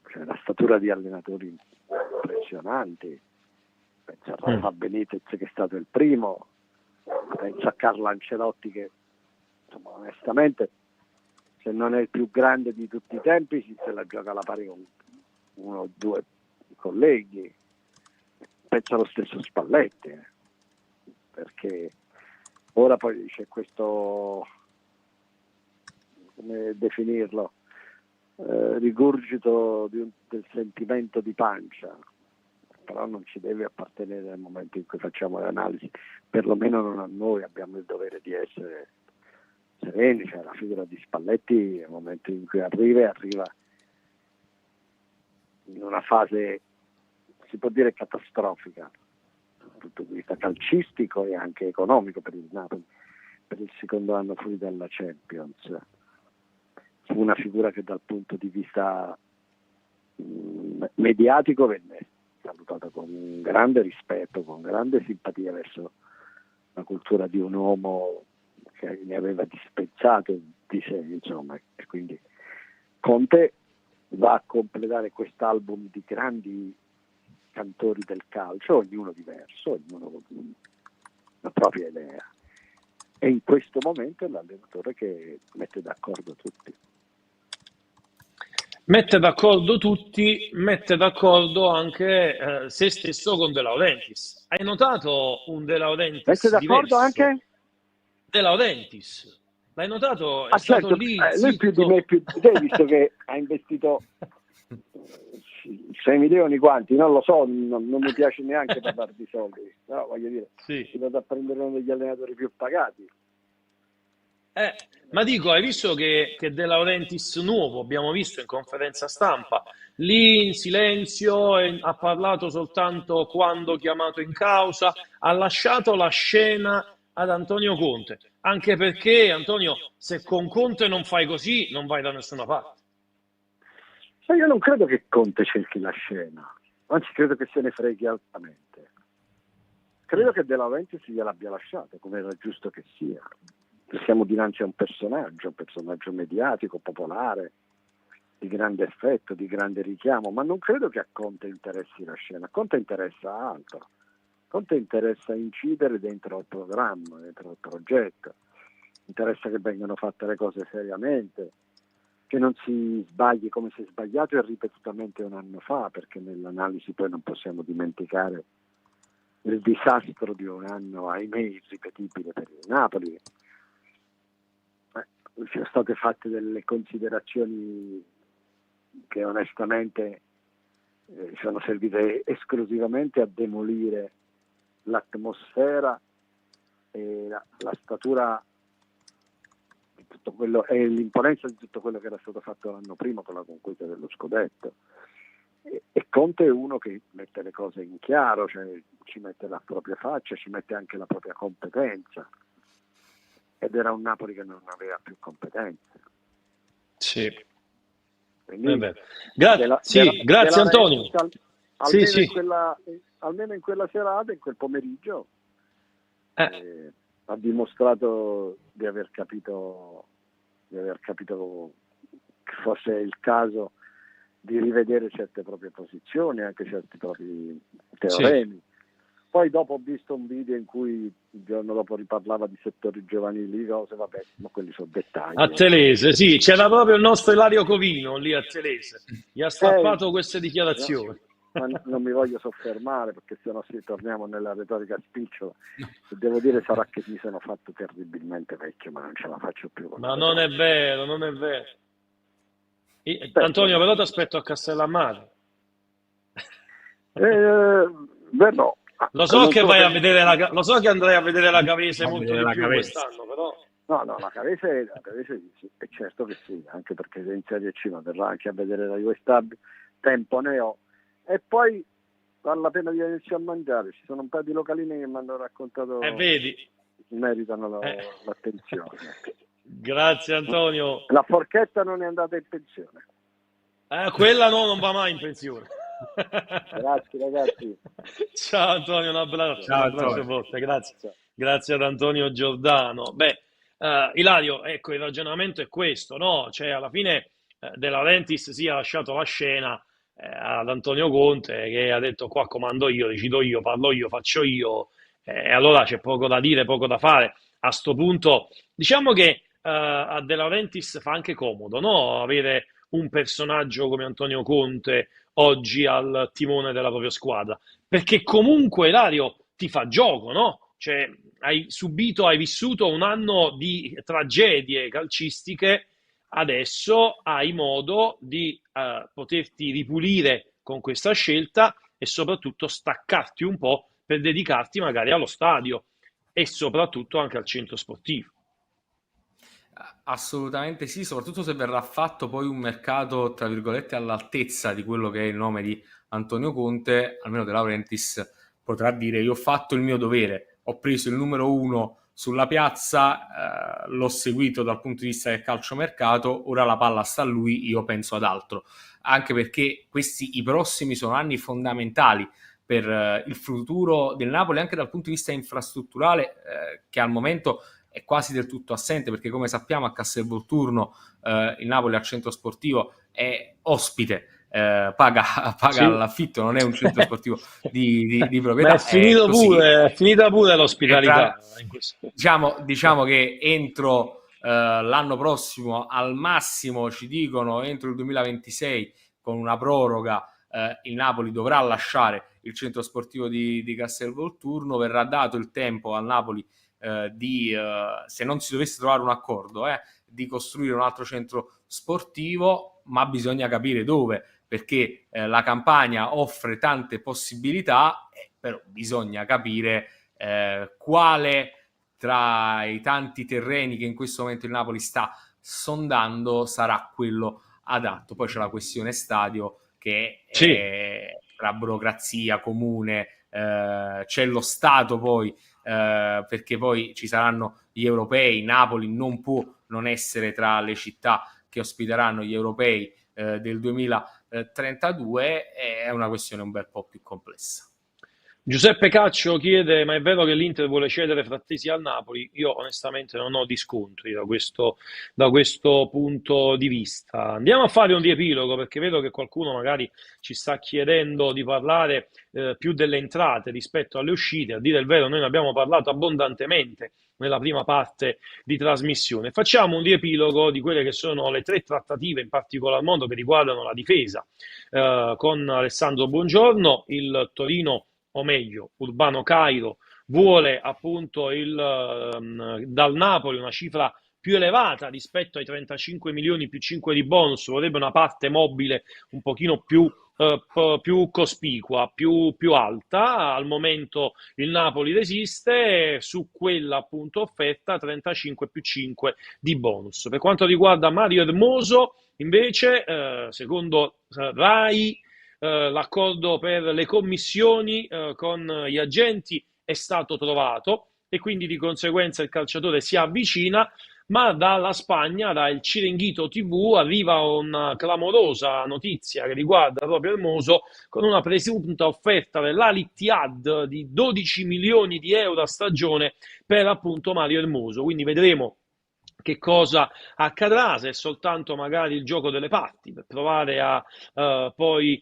cioè la statura di allenatori impressionanti, penso a Rafa Benitez che è stato il primo, penso a Carlo Ancelotti che, insomma, onestamente, se non è il più grande di tutti i tempi, se la gioca alla pari con uno o due colleghi. Penso allo stesso Spalletti, perché ora poi c'è questo, come definirlo, rigurgito del sentimento di pancia, però non ci deve appartenere nel momento in cui facciamo le analisi, perlomeno non a noi, abbiamo il dovere di essere sereni, cioè la figura di Spalletti nel momento in cui arriva in una fase, si può dire, catastrofica dal punto di vista calcistico e anche economico per il Napoli, per il secondo anno fuori dalla Champions. Fu una figura che dal punto di vista mediatico venne salutata con grande rispetto, con grande simpatia verso la cultura di un uomo che ne aveva dispensato di sé, insomma, e quindi Conte va a completare quest'album di grandi cantori del calcio, ognuno diverso, ognuno con la propria idea, e in questo momento è l'allenatore che mette d'accordo tutti. Mette d'accordo anche se stesso con De Laurentiis. Hai notato un De Laurentiis Mette d'accordo diverso? anche? De Laurentiis. L'hai notato? È Ah, stato certo, lì lui più di zitto. me, più di te, visto che ha investito 6 milioni, quanti? Non lo so, non mi piace neanche parlare di soldi, però voglio dire, Sì. si vado a prendere uno degli allenatori più pagati. Ma dico, hai visto che De Laurentiis nuovo, abbiamo visto in conferenza stampa, lì in silenzio, ha parlato soltanto quando chiamato in causa, ha lasciato la scena ad Antonio Conte, anche perché, Antonio, se con Conte non fai così, non vai da nessuna parte. Ma io non credo che Conte cerchi la scena, anzi credo che se ne freghi altamente. Credo che De Laurentiis gliel'abbia lasciata, come era giusto che sia. Siamo dinanzi a un personaggio mediatico, popolare, di grande effetto, di grande richiamo, ma non credo che a Conte interessi la scena. A Conte interessa altro. Conte interessa incidere dentro il programma, dentro il progetto. Interessa che vengano fatte le cose seriamente, che non si sbagli come si è sbagliato e ripetutamente un anno fa, perché nell'analisi poi non possiamo dimenticare il disastro di un anno, ahimè, irripetibile per il Napoli. Ci sono state fatte delle considerazioni che onestamente sono servite esclusivamente a demolire l'atmosfera e la statura di tutto quello e l'imponenza di tutto quello che era stato fatto l'anno prima con la conquista dello scudetto. E Conte è uno che mette le cose in chiaro, cioè ci mette la propria faccia, ci mette anche la propria competenza. Ed era un Napoli che non aveva più competenze. Sì. Quindi, grazie Antonio. Almeno in quella serata, in quel pomeriggio, ha dimostrato di aver capito che fosse il caso di rivedere certe proprie posizioni, anche certi propri teoremi. Sì. Poi dopo ho visto un video in cui il giorno dopo riparlava di settori giovanili, cose, vabbè, ma quelli sono dettagli. A Telese, sì, c'era proprio il nostro Ilario Covino lì a Telese, gli ha strappato queste dichiarazioni. No, ma non mi voglio soffermare perché sennò torniamo nella retorica spicciola. Devo dire sarà che mi sono fatto terribilmente vecchio, ma non ce la faccio più. Ma non è vero, non è vero. Antonio, però ti aspetto a Castellammare. Verrò. Lo so che vai a vedere lo so che andrai a vedere la Cavese molto di più quest'anno, però. No, la Cavese sì, è certo che sì, anche perché in Serie C ma verrà anche a vedere la Juve Stabile, tempo ne ho. E poi vale la pena di venirci a mangiare, ci sono un paio di localini che mi hanno raccontato vedi. Meritano l'attenzione. Grazie Antonio. La forchetta non è andata in pensione. Quella no, non va mai in pensione. Grazie ragazzi. Ciao Antonio, un abbraccio. Ciao, un abbraccio forte, grazie. Grazie ad Antonio Giordano. Beh, Ilario, ecco, il ragionamento è questo, no? Cioè, alla fine De Laurentiis si è lasciato la scena ad Antonio Conte che ha detto qua comando io, decido io, parlo io, faccio io, e allora c'è poco da dire, poco da fare. A sto punto, diciamo che a De Laurentiis fa anche comodo, no? Avere un personaggio come Antonio Conte oggi al timone della propria squadra, perché comunque Ilario ti fa gioco, no? Cioè hai vissuto un anno di tragedie calcistiche, adesso hai modo di poterti ripulire con questa scelta e soprattutto staccarti un po' per dedicarti magari allo stadio e soprattutto anche al centro sportivo. Assolutamente sì, soprattutto se verrà fatto poi un mercato, tra virgolette, all'altezza di quello che è il nome di Antonio Conte. Almeno De Laurentiis potrà dire: io ho fatto il mio dovere, ho preso il numero uno sulla piazza, l'ho seguito dal punto di vista del calciomercato, ora la palla sta a lui, io penso ad altro. Anche perché i prossimi sono anni fondamentali per il futuro del Napoli, anche dal punto di vista infrastrutturale, che al momento è quasi del tutto assente, perché come sappiamo a Castelvolturno il Napoli al centro sportivo è ospite, paga Sì. l'affitto, non è un centro sportivo di Ma proprietà, è così. è finita pure l'ospitalità. In questo. Diciamo che entro l'anno prossimo, al massimo ci dicono entro il 2026, con una proroga, il Napoli dovrà lasciare il centro sportivo di Castelvolturno. Verrà dato il tempo al Napoli se non si dovesse trovare un accordo, di costruire un altro centro sportivo, ma bisogna capire dove, perché la Campania offre tante possibilità, però bisogna capire quale tra i tanti terreni che in questo momento il Napoli sta sondando sarà quello adatto. Poi c'è la questione stadio, che è tra burocrazia, comune, c'è lo Stato poi, perché poi ci saranno gli europei. Napoli non può non essere tra le città che ospiteranno gli europei del 2032, è una questione un bel po' più complessa. Giuseppe Caccio chiede: ma è vero che l'Inter vuole cedere Frattesi al Napoli? Io onestamente non ho riscontri da questo punto di vista. Andiamo a fare un riepilogo, perché vedo che qualcuno magari ci sta chiedendo di parlare più delle entrate rispetto alle uscite. A dire il vero, noi ne abbiamo parlato abbondantemente nella prima parte di trasmissione. Facciamo un riepilogo di quelle che sono le 3 trattative, in particolar modo che riguardano la difesa, con Alessandro Buongiorno. Il Torino, o meglio Urbano Cairo, vuole appunto dal Napoli una cifra più elevata rispetto ai 35 milioni più 5 di bonus, vorrebbe una parte mobile un pochino più cospicua, più alta. Al momento il Napoli resiste su quella appunto offerta, 35 più 5 di bonus. Per quanto riguarda Mario Hermoso, invece, secondo Rai, l'accordo per le commissioni con gli agenti è stato trovato e quindi di conseguenza il calciatore si avvicina, ma dalla Spagna, dal Chiringuito TV, arriva una clamorosa notizia che riguarda proprio Hermoso, con una presunta offerta dell'Al-Ittihad di 12 milioni di euro a stagione per appunto Mario Hermoso. Quindi vedremo che cosa accadrà, se è soltanto magari il gioco delle parti per provare a poi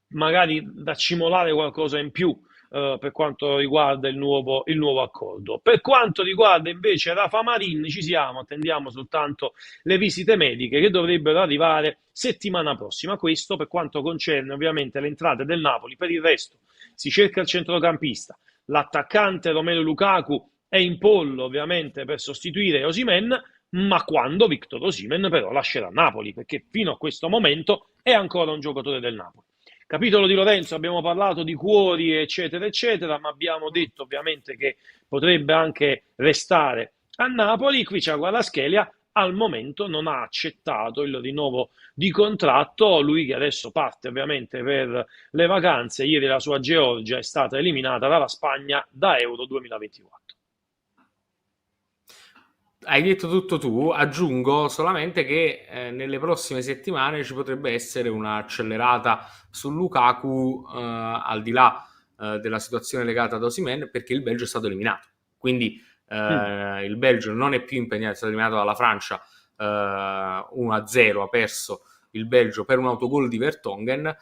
magari raccimolare qualcosa in più per quanto riguarda il nuovo accordo. Per quanto riguarda invece Rafa Marin, ci siamo, attendiamo soltanto le visite mediche che dovrebbero arrivare settimana prossima. Questo per quanto concerne ovviamente le entrate del Napoli. Per il resto si cerca il centrocampista, l'attaccante Romelu Lukaku è in pollo ovviamente per sostituire Osimhen, ma quando Victor Osimhen però lascerà Napoli, perché fino a questo momento è ancora un giocatore del Napoli. Capitolo Di Lorenzo, abbiamo parlato di cuori eccetera eccetera, ma abbiamo detto ovviamente che potrebbe anche restare a Napoli. Qui c'è Kvaratskhelia, al momento non ha accettato il rinnovo di contratto, lui che adesso parte ovviamente per le vacanze. Ieri la sua Georgia è stata eliminata dalla Spagna da Euro 2024. Hai detto tutto tu, aggiungo solamente che nelle prossime settimane ci potrebbe essere un'accelerata su Lukaku, al di là della situazione legata ad Osimhen, perché il Belgio è stato eliminato. Quindi il Belgio non è più impegnato, è stato eliminato dalla Francia 1-0, ha perso il Belgio per un autogol di Vertonghen,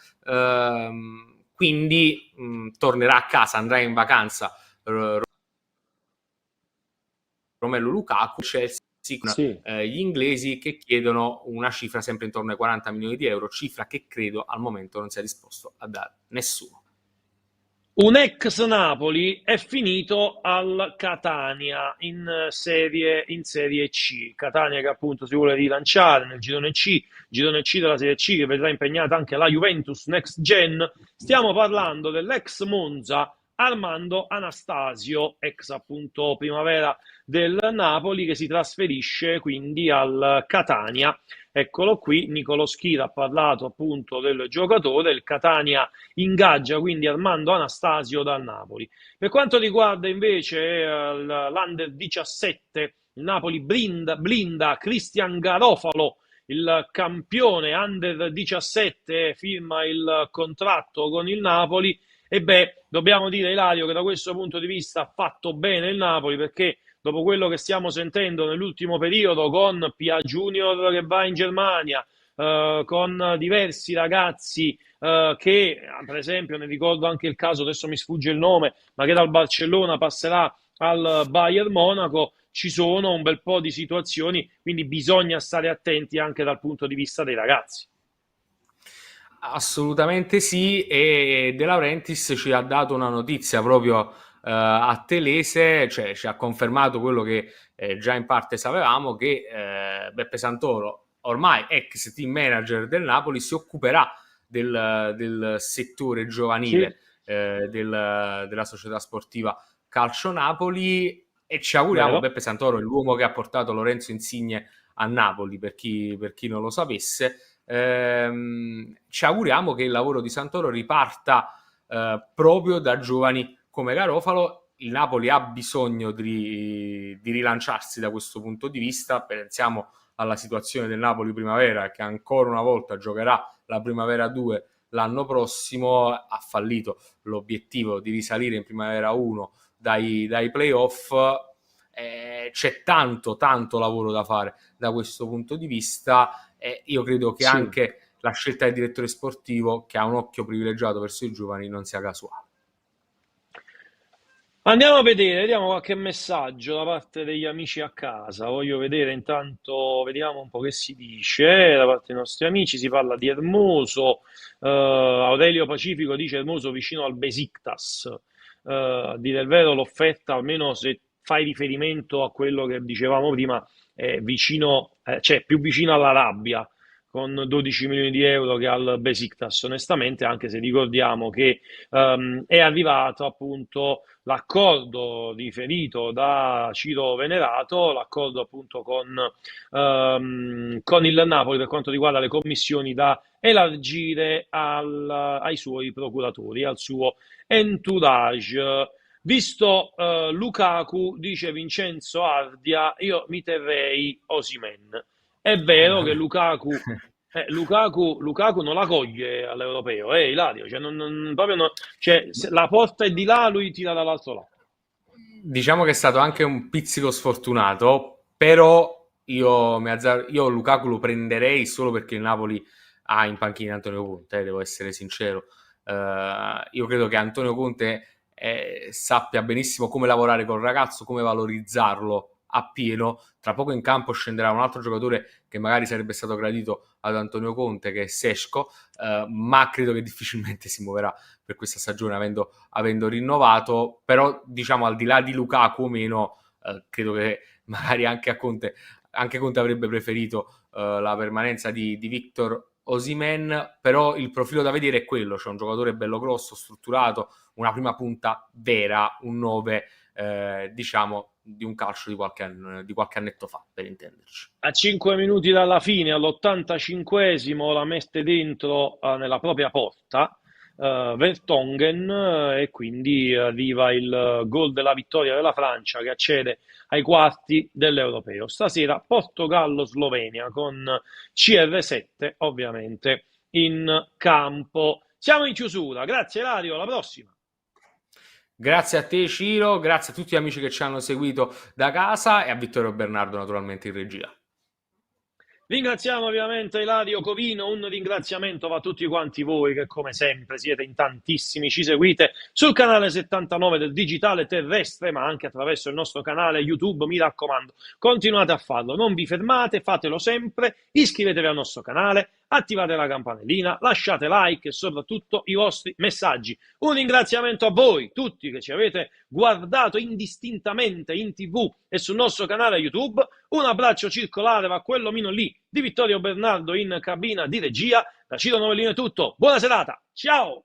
quindi tornerà a casa, andrà in vacanza Romelu Lukaku, Chelsea, gli inglesi che chiedono una cifra sempre intorno ai 40 milioni di euro, cifra che credo al momento non sia disposto a dare nessuno. Un ex Napoli è finito al Catania in serie C. Catania che appunto si vuole rilanciare nel girone C della Serie C, che vedrà impegnata anche la Juventus Next Gen. Stiamo parlando dell'ex Monza Armando Anastasio, ex appunto Primavera del Napoli, che si trasferisce quindi al Catania. Eccolo qui, Nicolò Schira ha parlato appunto del giocatore, il Catania ingaggia quindi Armando Anastasio dal Napoli. Per quanto riguarda invece l'Under 17, il Napoli blinda Cristian Garofalo, il campione Under 17, firma il contratto con il Napoli. E beh, dobbiamo dire, Ilario, che da questo punto di vista ha fatto bene il Napoli, perché dopo quello che stiamo sentendo nell'ultimo periodo con Pia Junior che va in Germania, con diversi ragazzi che, per esempio, ne ricordo anche il caso, adesso mi sfugge il nome, ma che dal Barcellona passerà al Bayern Monaco, ci sono un bel po' di situazioni, quindi bisogna stare attenti anche dal punto di vista dei ragazzi. Assolutamente sì, e De Laurentiis ci ha dato una notizia proprio a Telese, cioè ci ha confermato quello che già in parte sapevamo, che Beppe Santoro, ormai ex team manager del Napoli, si occuperà del settore giovanile della società sportiva Calcio Napoli, e ci auguriamo. Vero. Beppe Santoro è l'uomo che ha portato Lorenzo Insigne a Napoli, per chi non lo sapesse. Ci auguriamo che il lavoro di Santoro riparta proprio da giovani come Garofalo. Il Napoli ha bisogno di rilanciarsi da questo punto di vista. Pensiamo alla situazione del Napoli Primavera, che ancora una volta giocherà la Primavera 2 l'anno prossimo. Ha fallito l'obiettivo di risalire in Primavera 1 dai playoff. C'è tanto lavoro da fare da questo punto di vista. Io credo che anche la scelta del direttore sportivo, che ha un occhio privilegiato verso i giovani, non sia casuale. Andiamo a vedere, vediamo qualche messaggio da parte degli amici a casa. Voglio vedere intanto, vediamo un po' che si dice da parte dei nostri amici. Si parla di Hermoso, Aurelio Pacifico dice Hermoso vicino al Besiktas. A dire il vero, l'offerta, almeno se fai riferimento a quello che dicevamo prima, è vicino, cioè più vicino all'Arabia, con 12 milioni di euro, che al Besiktas, onestamente, anche se ricordiamo che è arrivato appunto l'accordo riferito da Ciro Venerato, l'accordo appunto con il Napoli per quanto riguarda le commissioni da elargire ai suoi procuratori, al suo entourage. Visto Lukaku, dice Vincenzo Ardia, io mi terrei Osimhen. È vero che Lukaku non la coglie all'europeo, Ilario, cioè, cioè, se la porta è di là, lui tira dall'altro lato. Diciamo che è stato anche un pizzico sfortunato, però io Lukaku lo prenderei solo perché il Napoli ha in panchina Antonio Conte, devo essere sincero. Io credo che Antonio Conte sappia benissimo come lavorare col ragazzo, come valorizzarlo appieno. Tra poco in campo scenderà un altro giocatore che magari sarebbe stato gradito ad Antonio Conte, che è Seško, ma credo che difficilmente si muoverà per questa stagione avendo rinnovato. Però diciamo, al di là di Lukaku o meno, credo che magari anche Conte avrebbe preferito la permanenza di Victor Osimhen. Però il profilo da vedere è quello, cioè un giocatore bello grosso, strutturato, una prima punta vera, un 9 diciamo di un calcio di qualche annetto fa, per intenderci. A 5 minuti dalla fine, all'85esimo, la mette dentro nella propria porta Vertonghen, e quindi arriva il gol della vittoria della Francia, che accede ai quarti dell'Europeo. Stasera Portogallo-Slovenia, con CR7 ovviamente in campo. Siamo in chiusura, grazie Ilario, alla prossima. Grazie a te Ciro, grazie a tutti gli amici che ci hanno seguito da casa e a Vittorio Bernardo naturalmente in regia. Ringraziamo ovviamente Ilario Covino, un ringraziamento va a tutti quanti voi che come sempre siete in tantissimi, ci seguite sul canale 79 del Digitale Terrestre, ma anche attraverso il nostro canale YouTube. Mi raccomando, continuate a farlo, non vi fermate, fatelo sempre, iscrivetevi al nostro canale, attivate la campanellina, lasciate like e soprattutto i vostri messaggi. Un ringraziamento a voi tutti che ci avete guardato indistintamente in TV e sul nostro canale YouTube. Un abbraccio circolare va a quell'omino lì di Vittorio Bernardo in cabina di regia. Da Ciro Novellino è tutto, buona serata, ciao!